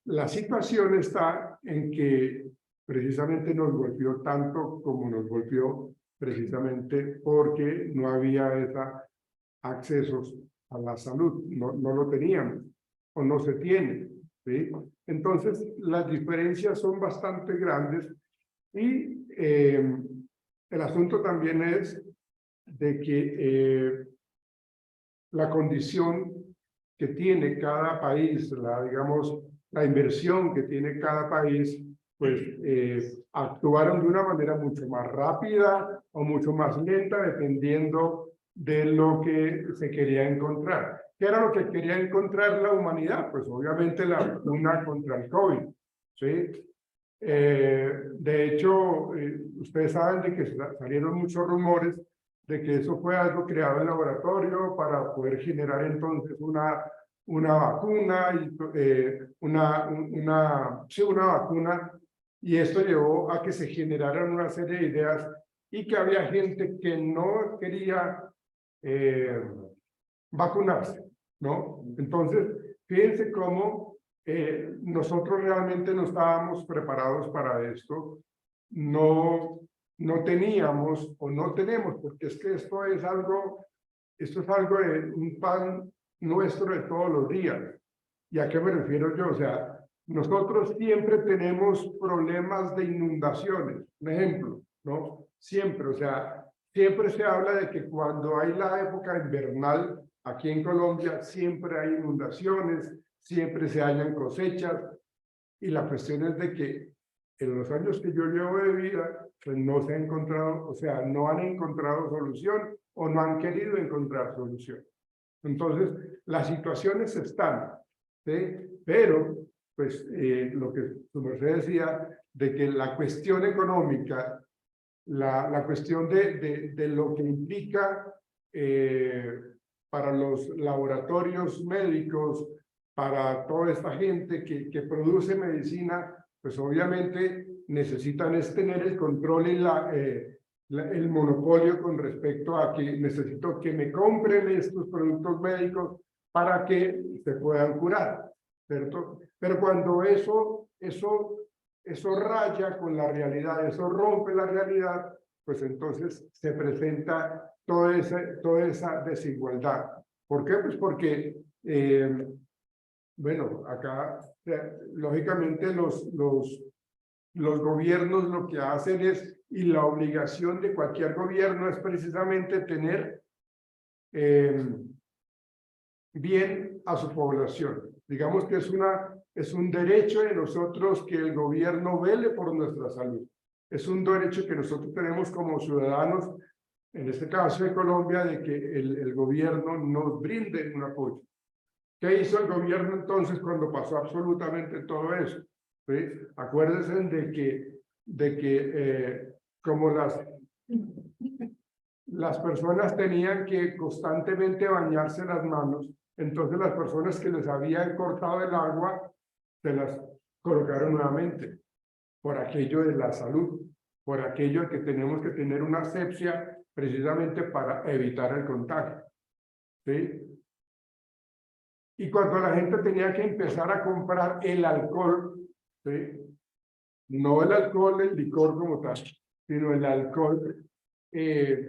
La situación está en que precisamente nos golpeó tanto como nos golpeó precisamente porque no había accesos a la salud, no lo teníamos o no se tiene. ¿Sí? Entonces, las diferencias son bastante grandes y el asunto también es de que la condición que tiene cada país, digamos, la inversión que tiene cada país, pues actuaron de una manera mucho más rápida o mucho más lenta, dependiendo de lo que se quería encontrar. ¿Qué era lo que quería encontrar la humanidad? Pues obviamente la vacuna contra el COVID, ¿sí? De hecho, ustedes saben de que salieron muchos rumores de que eso fue algo creado en laboratorio para poder generar entonces una vacuna, y, una vacuna, y esto llevó a que se generaran una serie de ideas y que había gente que no quería vacunarse, ¿no? Entonces, fíjense cómo nosotros realmente no estábamos preparados para esto, no teníamos o no tenemos, porque es que esto es algo de un pan nuestro de todos los días. ¿Y a qué me refiero yo? O sea, nosotros siempre tenemos problemas de inundaciones, un ejemplo, ¿no? Siempre, o sea, siempre se habla de que cuando hay la época invernal, aquí en Colombia, siempre hay inundaciones, siempre se hallan cosechas, y la cuestión es de que en los años que yo llevo de vida, pues no se ha encontrado, o sea, no han encontrado solución o no han querido encontrar solución. Entonces, las situaciones están, ¿sí? Pero, pues, lo que su merced decía, de que la cuestión económica, la cuestión de lo que implica para los laboratorios médicos, para toda esta gente que produce medicina, pues obviamente necesitan es tener el control y el monopolio con respecto a que necesito que me compren estos productos médicos para que se puedan curar, ¿cierto? Pero cuando eso raya con la realidad, eso rompe la realidad, pues entonces se presenta toda esa desigualdad. ¿Por qué? Pues porque, bueno, acá, lógicamente los gobiernos lo que hacen es, y la obligación de cualquier gobierno es precisamente tener bien a su población. Digamos que es un derecho de nosotros que el gobierno vele por nuestra salud. Es un derecho que nosotros tenemos como ciudadanos, en este caso de Colombia, de que el gobierno nos brinde un apoyo. ¿Qué hizo el gobierno entonces cuando pasó absolutamente todo eso? ¿Sí? Acuérdense de que como las personas tenían que constantemente bañarse las manos, entonces las personas que les habían cortado el agua se las colocaron nuevamente por aquello de la salud, por aquello de que tenemos que tener una asepsia precisamente para evitar el contagio. ¿Sí? Y cuando la gente tenía que empezar a comprar el alcohol, ¿sí? No el alcohol, el licor como tal, sino el alcohol,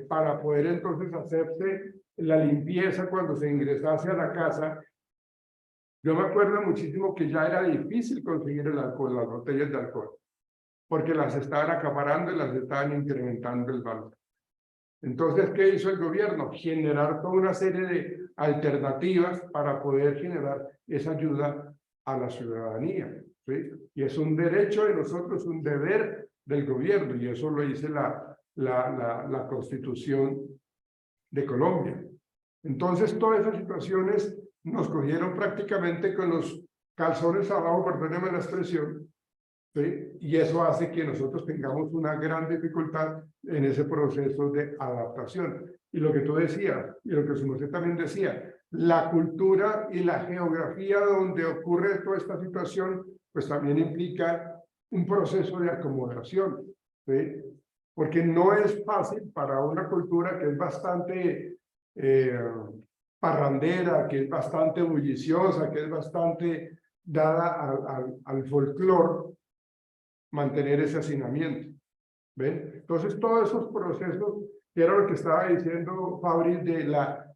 para poder entonces hacerse la limpieza cuando se ingresase a la casa. Yo me acuerdo muchísimo que ya era difícil conseguir el alcohol, las botellas de alcohol, porque las estaban acaparando y las estaban incrementando el valor. Entonces, ¿qué hizo el gobierno? Generar toda una serie de alternativas para poder generar esa ayuda a la ciudadanía, ¿sí? Y es un derecho de nosotros, un deber del gobierno, y eso lo dice la Constitución de Colombia. Entonces, todas esas situaciones nos cogieron prácticamente con los calzones abajo, perdónenme la expresión, ¿sí? Y eso hace que nosotros tengamos una gran dificultad en ese proceso de adaptación. Y lo que tú decías, y lo que su merced también decía, la cultura y la geografía donde ocurre toda esta situación, pues también implica un proceso de acomodación, ¿sí? Porque no es fácil para una cultura que es bastante parrandera, que es bastante bulliciosa, que es bastante dada al folclore, mantener ese hacinamiento. ¿Ven? Entonces, todos esos procesos, que era lo que estaba diciendo Fabri,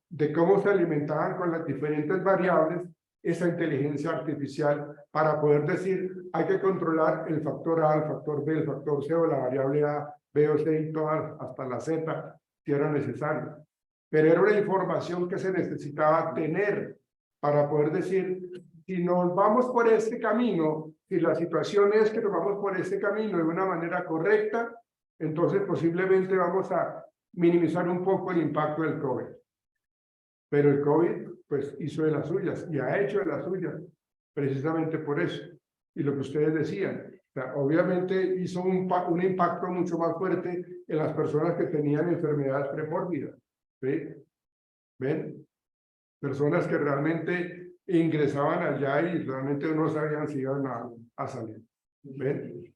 de cómo se alimentaban con las diferentes variables, esa inteligencia artificial, para poder decir, hay que controlar el factor A, el factor B, el factor C, o la variable A, B o C, y todas, hasta la Z, si era necesario. Pero era una información que se necesitaba tener para poder decir, si nos vamos por este camino, si la situación es que nos vamos por este camino de una manera correcta, entonces posiblemente vamos a minimizar un poco el impacto del COVID. Pero el COVID, pues, hizo de las suyas y ha hecho de las suyas precisamente por eso. Y lo que ustedes decían, o sea, obviamente hizo un impacto mucho más fuerte en las personas que tenían enfermedades premórbidas, ¿sí? ¿Ven? Personas que realmente ingresaban allá y realmente no sabían si iban a salir. ¿Ven?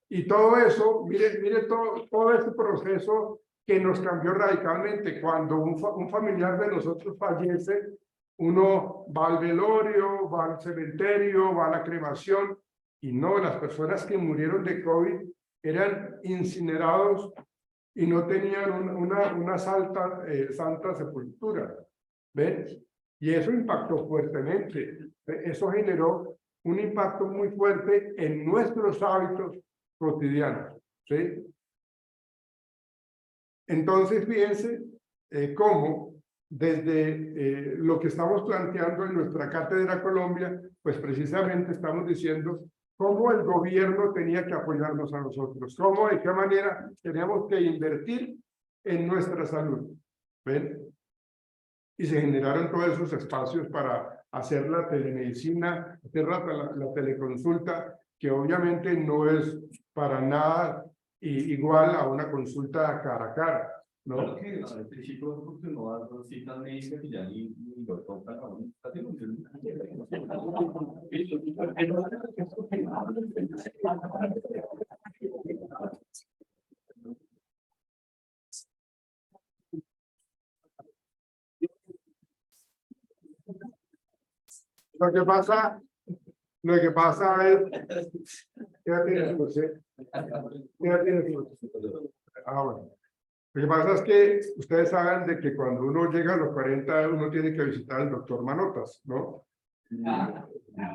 Y todo eso, mire todo este proceso que nos cambió radicalmente. Cuando un familiar de nosotros fallece, uno va al velorio, va al cementerio, va a la cremación, y no, las personas que murieron de COVID eran incinerados y no tenían una santa sepultura. ¿Ven? Y eso impactó fuertemente. Eso generó un impacto muy fuerte en nuestros hábitos cotidianos, ¿sí? Entonces, fíjense cómo desde lo que estamos planteando en nuestra Cátedra Colombia, pues precisamente estamos diciendo cómo el gobierno tenía que apoyarnos a nosotros, cómo, de qué manera teníamos que invertir en nuestra salud. ¿Ven? Y se generaron todos esos espacios para hacer la telemedicina, hacer la teleconsulta, que obviamente no es para nada igual a una consulta cara a cara. ¿no? Claro que al principio porque no va a dar citas médicas y ya ni lo tocan a uno. Está haciendo un- Lo que pasa es, ¿qué edad tiene usted? ¿Qué edad tiene usted? Ah, bueno. Lo que pasa es que ustedes saben de que cuando uno llega a los 40, uno tiene que visitar al doctor Manotas, ¿no?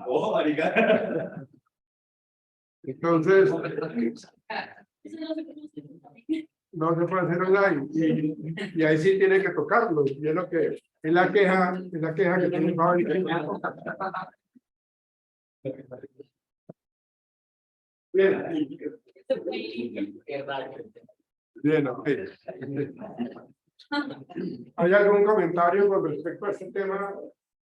¡Oh, marica! Entonces, Eso no se conoce. no se puede hacer online y ahí sí tiene que tocarlo. Y es lo que es la queja que tiene Fabi. Bien, bien, ok. ¿Hay algún comentario con respecto a este tema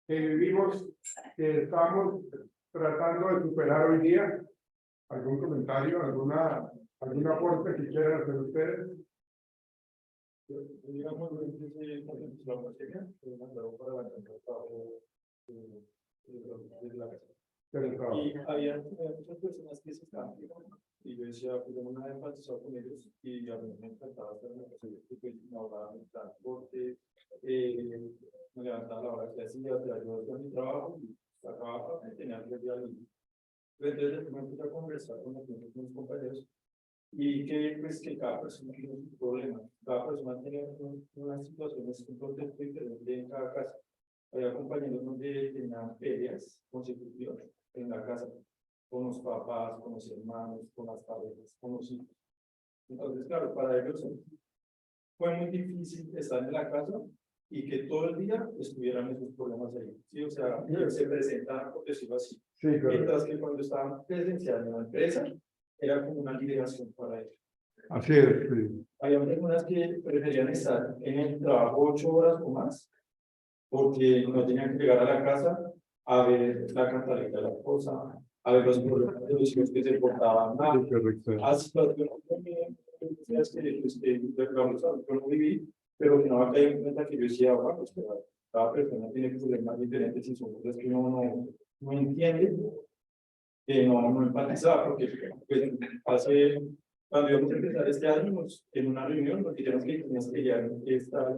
que vivimos, que estamos tratando de superar hoy día? ¿Algún comentario, algún aporte que quieran hacer ustedes? Digamos, la materia, mandaron para la y había muchas personas que se estaban quejando, y yo decía, pues yo no me había empatizado con ellos, y a mí me encantaba hacer una cosa, pues me ahorraba mi transporte, me levantaba a la hora que hacía, yo hacía mi trabajo, y acababa, tenía 3 días libres. Entonces me puse a conversar con mis compañeros, y que pues que cada persona tiene un problema, cada persona tiene unas situaciones, un contexto diferente en cada casa. Había compañeros donde tenían peleas consecutivas en la casa, con los papás, con los hermanos, con las parejas, con los hijos. Entonces, claro, para ellos fue muy difícil estar en la casa y que todo el día estuvieran esos problemas ahí. ¿Sí? O sea, se presentaban, por decirlo así. Sí, claro. Mientras que cuando estaban presenciando en la empresa, era como una liberación para ellos. Así es. Sí. Había personas que preferían estar en el trabajo 8 horas o más, porque no tenían que llegar a la casa a ver la cantaleta de la esposa, a ver los problemas de los hijos que se portaban mal, Correcto. a situaciones que yo no viví, pero que no va a caer en cuenta que yo decía, bueno, pues cada persona tiene problemas diferentes y son cosas que uno no entiende, que no empatizaba, porque pues, cuando íbamos a empezar este año, en una reunión nos dijeron que tenías que ya estar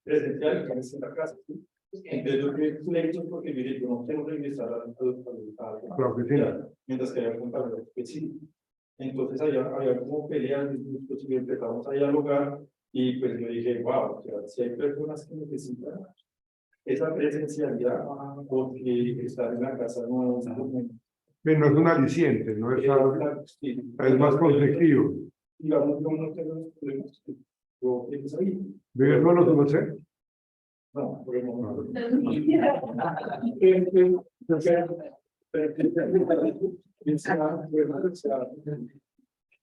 presencial y en la casa. ¿Sí? Entonces, yo que le he dicho porque mire, yo no quiero regresar a la oficina, mientras que haya compañeros que sí. Entonces, había como peleas, y empezamos a dialogar, y pues yo dije, wow, o sea, si hay personas que necesitan esa presencialidad, porque estar en la casa no es algo. que no es un aliciente, no es algo, es más conflictivo. Digamos, yo no tengo los problemas que yo pienso ahí. ¿Vives solo, no sé? No, por el momento.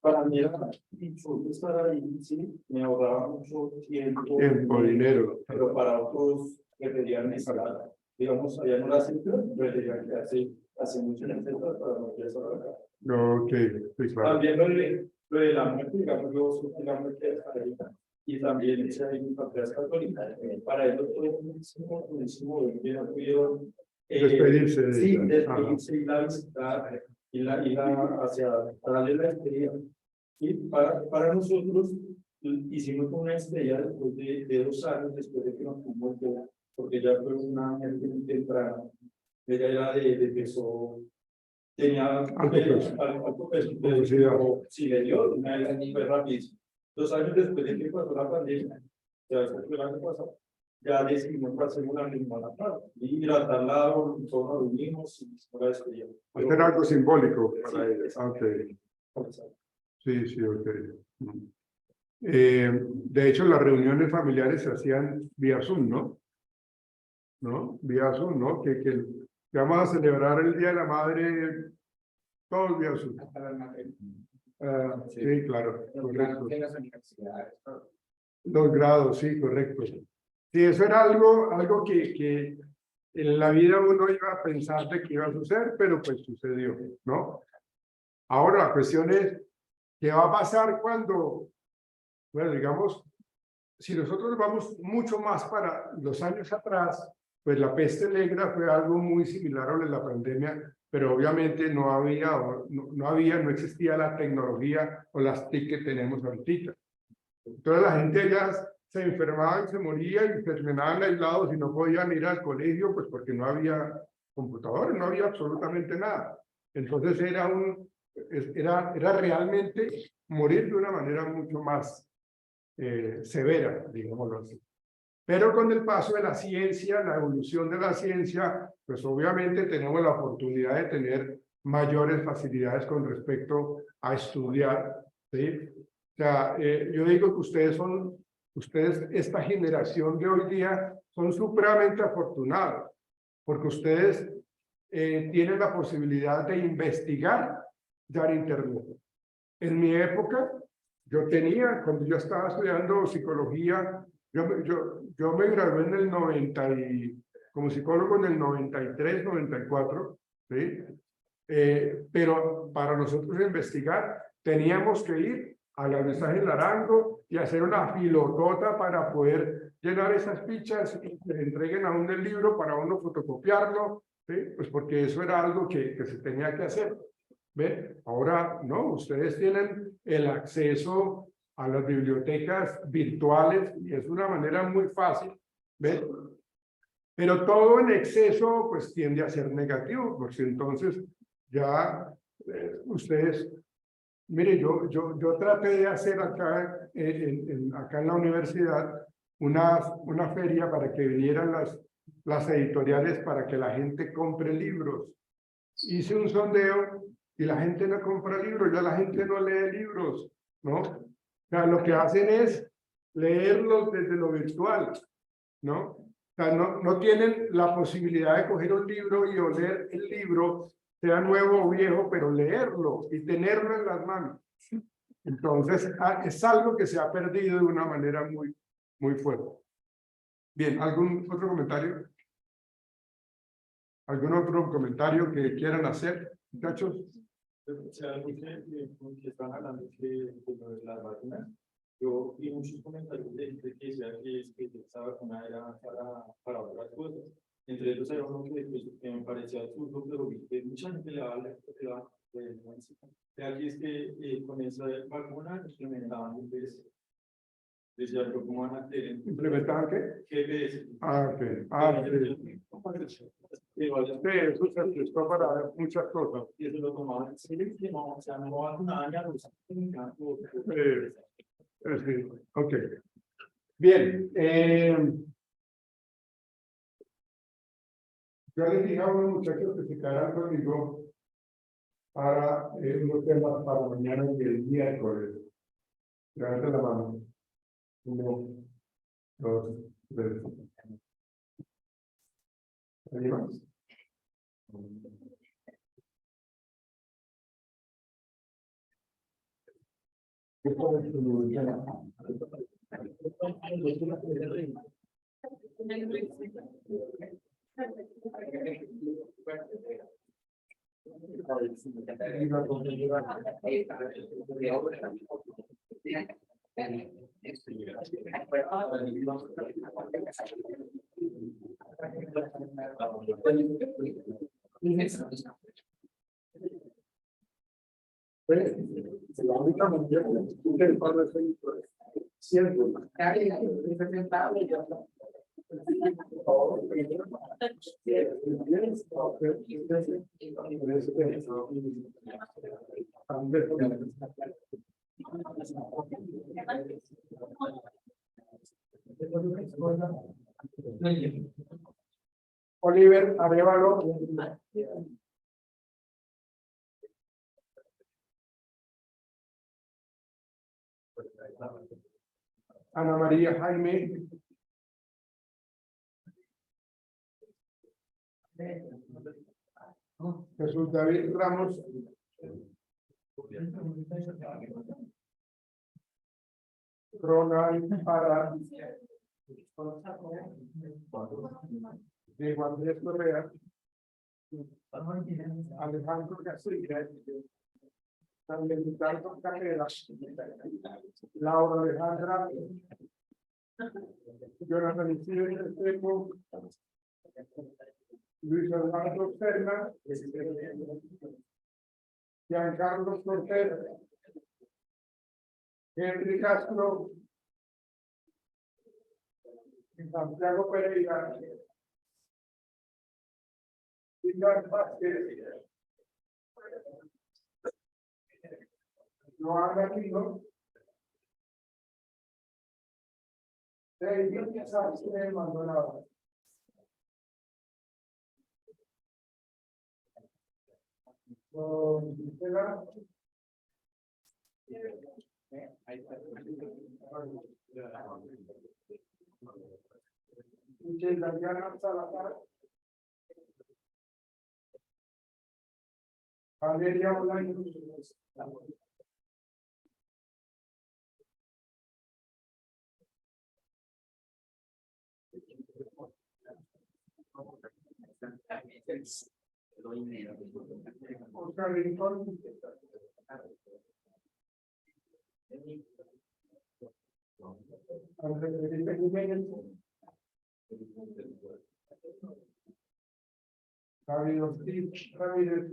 Para mí era disfruto estar ahí, sí, me ahorraba mucho tiempo, Dinero. pero para otros preferían estar, digamos, allá en la centro, preferían quedarse hace mucho en el centro para no regresar a la casa. Ok, sí, claro. También lo de la muerte, digamos, yo sufrí la muerte de Catarina, y también ese ahí mi papá es católica, para ellos fue buenísimo, bien pudieron Despedirse de sí, ella. despedirse y la visitar, y la hacia, para darle la despedida. Y para nosotros hicimos una despedida después de 2 años, después de que nos fuimos, porque ya fue una muerte muy temprana. Ella era de peso, tenía alto peso, pero sí le dio, una vez fue rapidísimo. 2 años después de que pasó la pandemia, ya fue el año pasado, ya decidimos hacer una reunión a la tarde, y ir a tal lado, todos nos reunimos y hicimos la despedida. Hacer algo simbólico para Sí, ellos. Ok. exacto. Sí, sí, ok. De hecho, las reuniones familiares se hacían vía Zoom, ¿no? ¿No? Vía Zoom, ¿no? Que vamos a celebrar el Día de la Madre, todos vía Zoom. Sí, claro, correcto. Los grados, sí, correcto. Sí, eso era algo que en la vida uno iba a pensar de que iba a suceder, pero pues sucedió, ¿no? Ahora la cuestión es, ¿qué va a pasar cuando, bueno, digamos, si nosotros vamos mucho más para los años atrás, pues la peste negra fue algo muy similar a lo de la pandemia, pero obviamente no existía la tecnología o las TIC que tenemos ahorita. Entonces la gente ya se enfermaba y se moría y terminaban aislados y no podían ir al colegio, pues porque no había computadores, no había absolutamente nada. Entonces era realmente morir de una manera mucho más severa, digámoslo así. Pero con el paso de la ciencia, la evolución de la ciencia, pues obviamente tenemos la oportunidad de tener mayores facilidades con respecto a estudiar, ¿sí? O sea, yo digo que ustedes, esta generación de hoy día, son supremamente afortunados, porque ustedes tienen la posibilidad de investigar ya en Internet. En mi época, cuando yo estaba estudiando psicología, yo me gradué en el 90 como psicólogo en el 93, 94, ¿sí? Pero para nosotros investigar teníamos que ir a la mensaje Larango y hacer una filotota para poder llenar esas fichas y que le entreguen a uno el libro para uno fotocopiarlo, ¿sí? Pues porque eso era algo que se tenía que hacer. ¿Ve? Ahora no, ustedes tienen el acceso a las bibliotecas virtuales y es una manera muy fácil, ¿ve? Pero todo en exceso pues tiende a ser negativo, porque entonces ya ustedes, mire, yo traté de hacer acá, acá en la universidad una feria para que vinieran las editoriales para que la gente compre libros. Hice un sondeo y la gente no compra libros, ya la gente no lee libros, ¿no? O sea, lo que hacen es leerlos desde lo virtual, ¿no? O sea, no tienen la posibilidad de coger un libro y oler el libro, sea nuevo o viejo, pero leerlo y tenerlo en las manos. Entonces, es algo que se ha perdido de una manera muy fuerte. Bien, ¿algún otro comentario? ¿Algún otro comentario que quieran hacer, muchachos? O sea, algo que están hablando de las vacunas. Yo vi muchos comentarios de gente que decía que esta vacuna era para otras cosas. Entre ellos hay uno que me parecía absurdo, pero vi que mucha gente le daba aquí es que con esa vacuna implementaban el GPS. Decía, pero ¿cómo van a hacer? ¿Implementaban qué? GPS. Ah, ok. Ah, sí. Sí, eso se prestó para muchas cosas. Y eso lo tomaban en serio, o sea, no vacunaban ya los Sí, ok. Bien. Yo les dije a unos muchachos que se quedaran conmigo para unos temas para mañana y el miércoles. Levanten la mano. 1, 2, 3. ¿Alguien más? La única manera de Oliver Arevalo. Ana María Jaime. Jesús David Ramos. Ronald Parra. Diego Andrés Correa. Alejandro García. San Ricardo Carrera. Laura Alejandra Jonathan Isidro Restrepo, Luis Armando Serna, Giancarlo Cortés, Henry Castro, Santiago Pereira, Pilar Vázquez, Joan Aquino, David Sánchez Maldonado. Daniela Salazar, Valeria Bolaño, Oscar Rincón, Andrés Felipe Jiménez, David Ortiz Ramírez,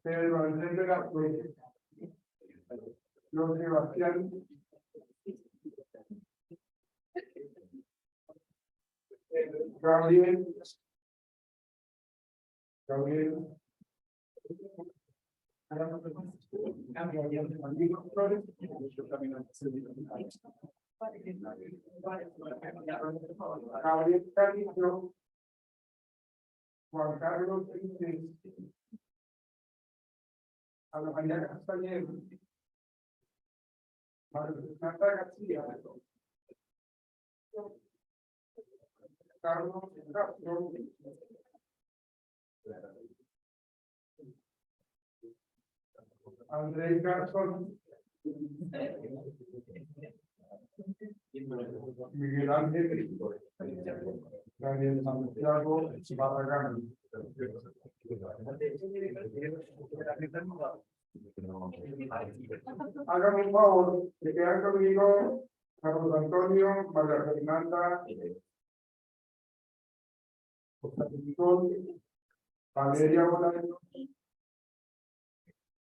Pedro Andrés Velasco, Don Sebastián, Gabriel, Gabriel Carrillo, Juan Carlos Benítez, Ana María Castañeda, Marta García, Carlos Castro, Andrés Garzón, Miguel Ángel, Daniel Santiago Barragán. Hágame un favor, que quedan conmigo Carlos Antonio, María Fernanda, José Nicol, Valeria Bolaño,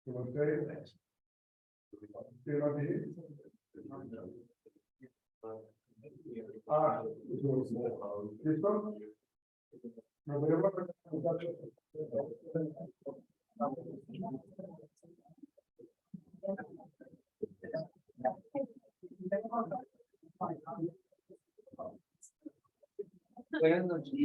ustedes, ¿listo? Nos vemos. Buenas noches.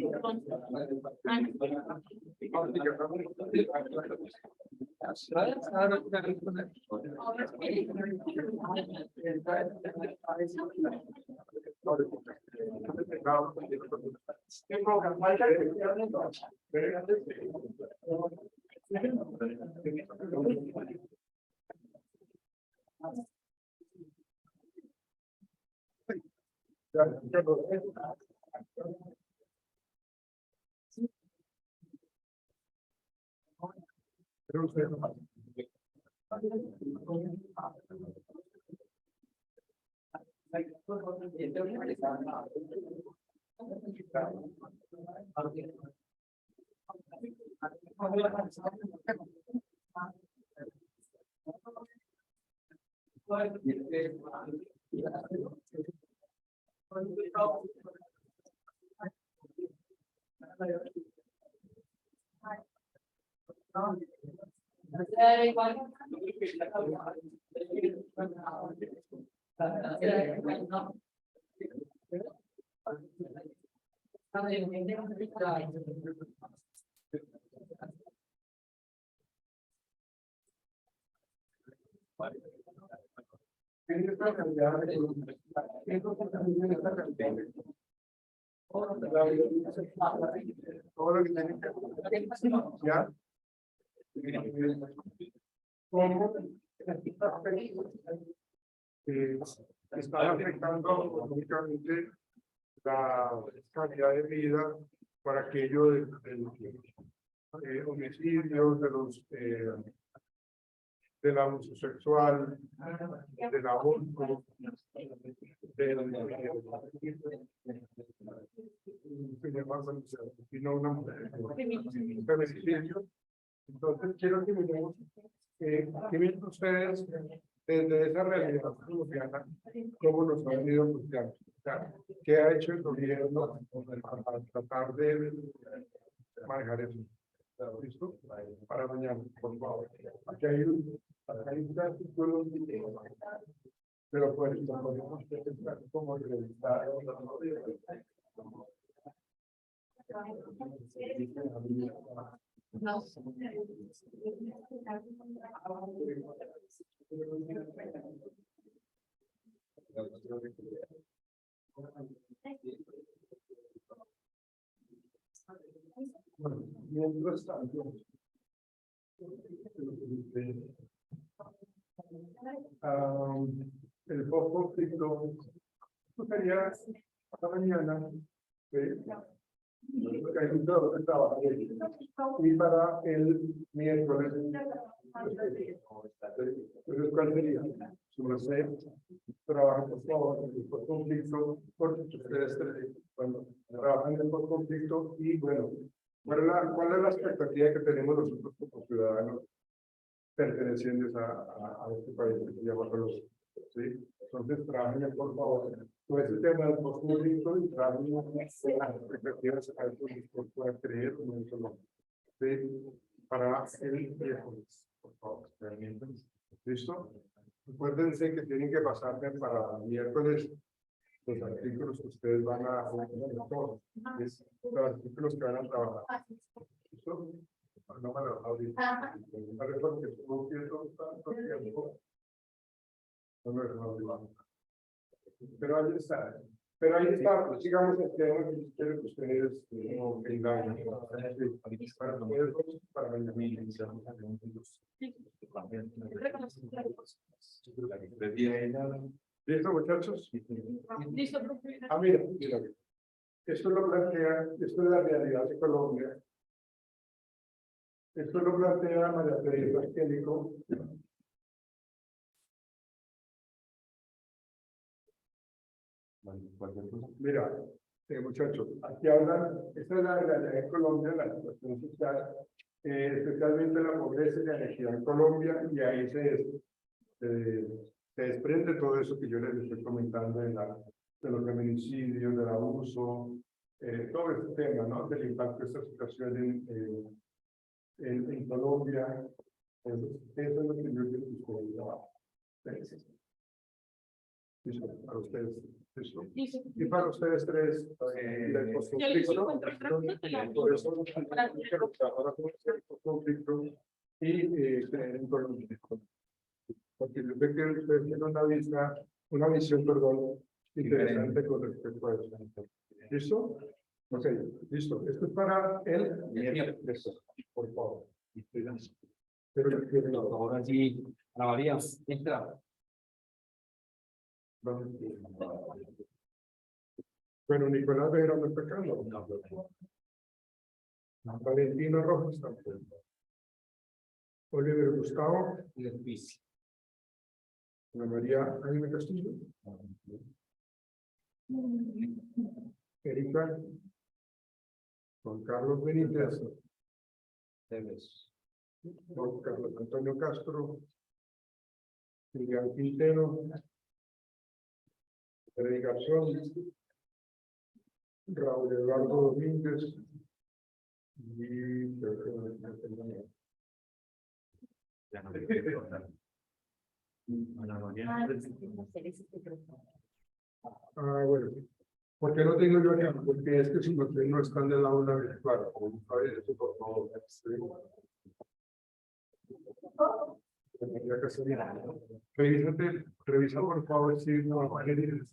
¿Ya? ¿Cómo están afectando únicamente la calidad de vida para aquello de los homicidios, de del abuso sexual, del aborto, feminicidio. Entonces quiero que miremos que miren ustedes desde esa realidad colombiana cómo nos han ido buscando. O sea, ¿qué ha hecho el gobierno para tratar de manejar eso? ¿Listo? Para mañana, por favor. Aquí hay un artículo, pero pues lo podemos presentar como revisado. No. Bueno, mientras tanto, el post-conflicto sería para mañana, porque hay mucho trabajo y para el miércoles. Entonces, ¿cuál sería? Su merced, trabajo, por favor, en el post-conflicto, porque ustedes bueno, trabajan en el post-conflicto y bueno, ¿cuál es la expectativa que tenemos nosotros como ciudadanos pertenecientes a este país que se llama Colombia? ¿Sí? Entonces, trabajen por favor todo ese tema del post-conflicto y trabajen las expectativas a eso que puedan creer en eso, ¿no? ¿Sí? Para el miércoles, por favor. ¿Listo? Acuérdense que tienen que pasarme para miércoles los artículos que ustedes van a todos, los artículos que van a trabajar. ¿Listo? No me lo ahorita. Porque estuvo quieto tanto tiempo. No me lo olvidamos. Pero ahí está. Pero ahí está, pues, digamos, el tema que quiero que ustedes no tengan. Para ustedes, para mañana. ¿Listo, muchachos? Listo, profe. Mira, esto lo plantea, esto es la realidad de Colombia. Esto lo plantea María Teresa Angélico. Mira, muchachos, aquí hablan, esta es la realidad de Colombia, la situación social, especialmente la pobreza y la inequidad en Colombia, y ahí se desprende todo eso que yo les estoy comentando de los feminicidios, del abuso, todo este tema, ¿no? Del impacto de esta situación en Colombia. Eso es lo que yo quiero que ustedes trabajen. Listo, para ustedes. Listo. Y para ustedes tres, el post-conflicto, por eso el post-conflicto y tener en Colombia. Porque yo sé que ustedes tienen una visión, perdón, interesante con respecto a eso. ¿Listo? Ok, listo. Esto es para el por favor. Pero por favor, allí, Ana María, entra. Bueno, Nicolás Vera no está acá, no. Valentino Rojas tampoco. Oliver Gustavo. Ana María Jaime Castillo. Erika. Juan Carlos Benítez. Juan Carlos Antonio Castro. Miguel Quintero. Freddy Garzón. Raúl Eduardo Domínguez. Y creo que no. Bueno, ¿por qué no tengo yo acá? Porque es que si ustedes no están del aula virtual, eso por favor. Revisa por favor si no va a ir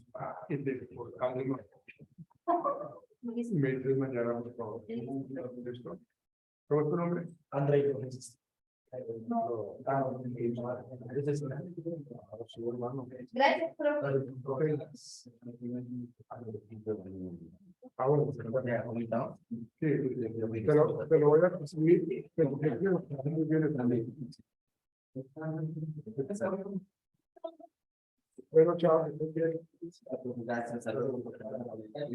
me dices mañana por favor. ¿Listo? ¿Cómo es tu nombre? André. Gracias, profe. Bueno, sí, te lo voy a recibir. Muy bien también. Bueno, chao. Que estés bien. Gracias, saludos. Gracias.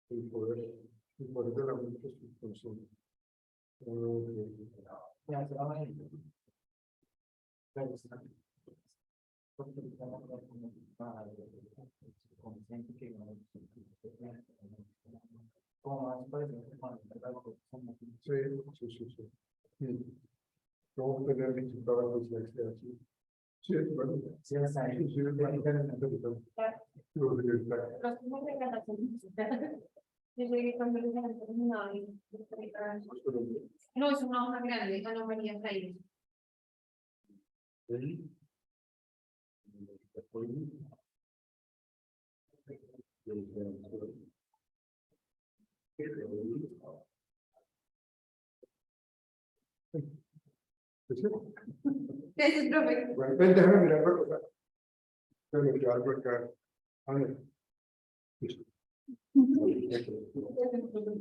El poder de la mente subconsciente. Sí. ¿Cómo tener resultados de dislexia así? Sí, es bueno. Sí, es bueno. Yo llegué cuando le dije, no, es una hoja grande, Ana María Freire. Ese es profe. Bueno, déjame mirar la cosa. Pero que algo acá. A ver. Listo.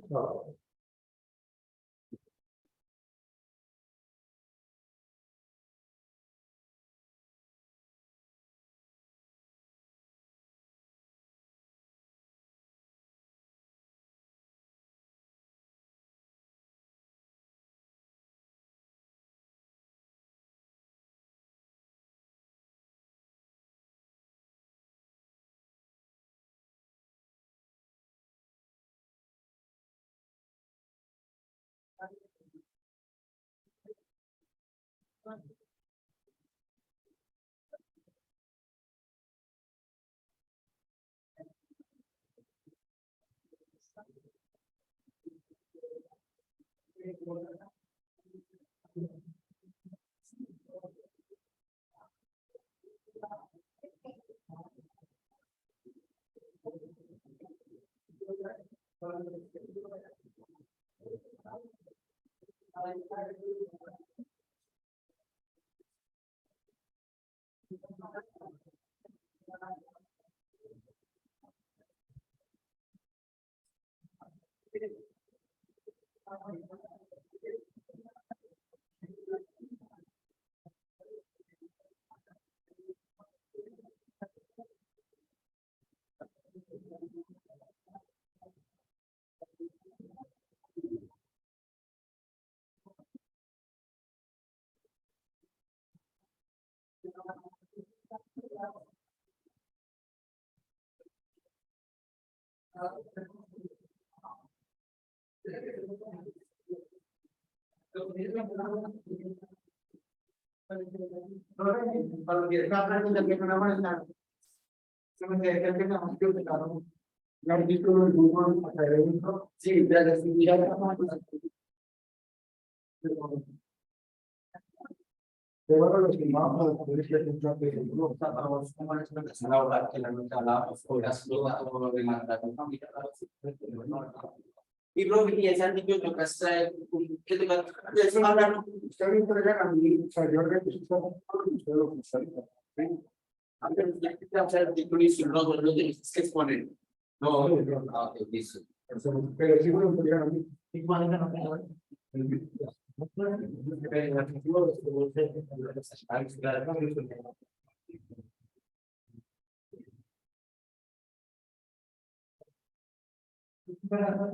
No. Un artículo del grupo académico. Sí, de la actividad. Bueno, los que vamos a poder ser un plan de grupo, estamos como la explicación ahora que la nota la horas todo lo demás la familia. Y luego que piensan que yo que sé que te va a hablar usted me entrega a mí, o sea, yo represento usted lo que sabe. Antes de que te hacer el título y si no lo tienes que exponer. No, no, dice. Pero si me lo entregan a mí. ¿Y cuándo no? Para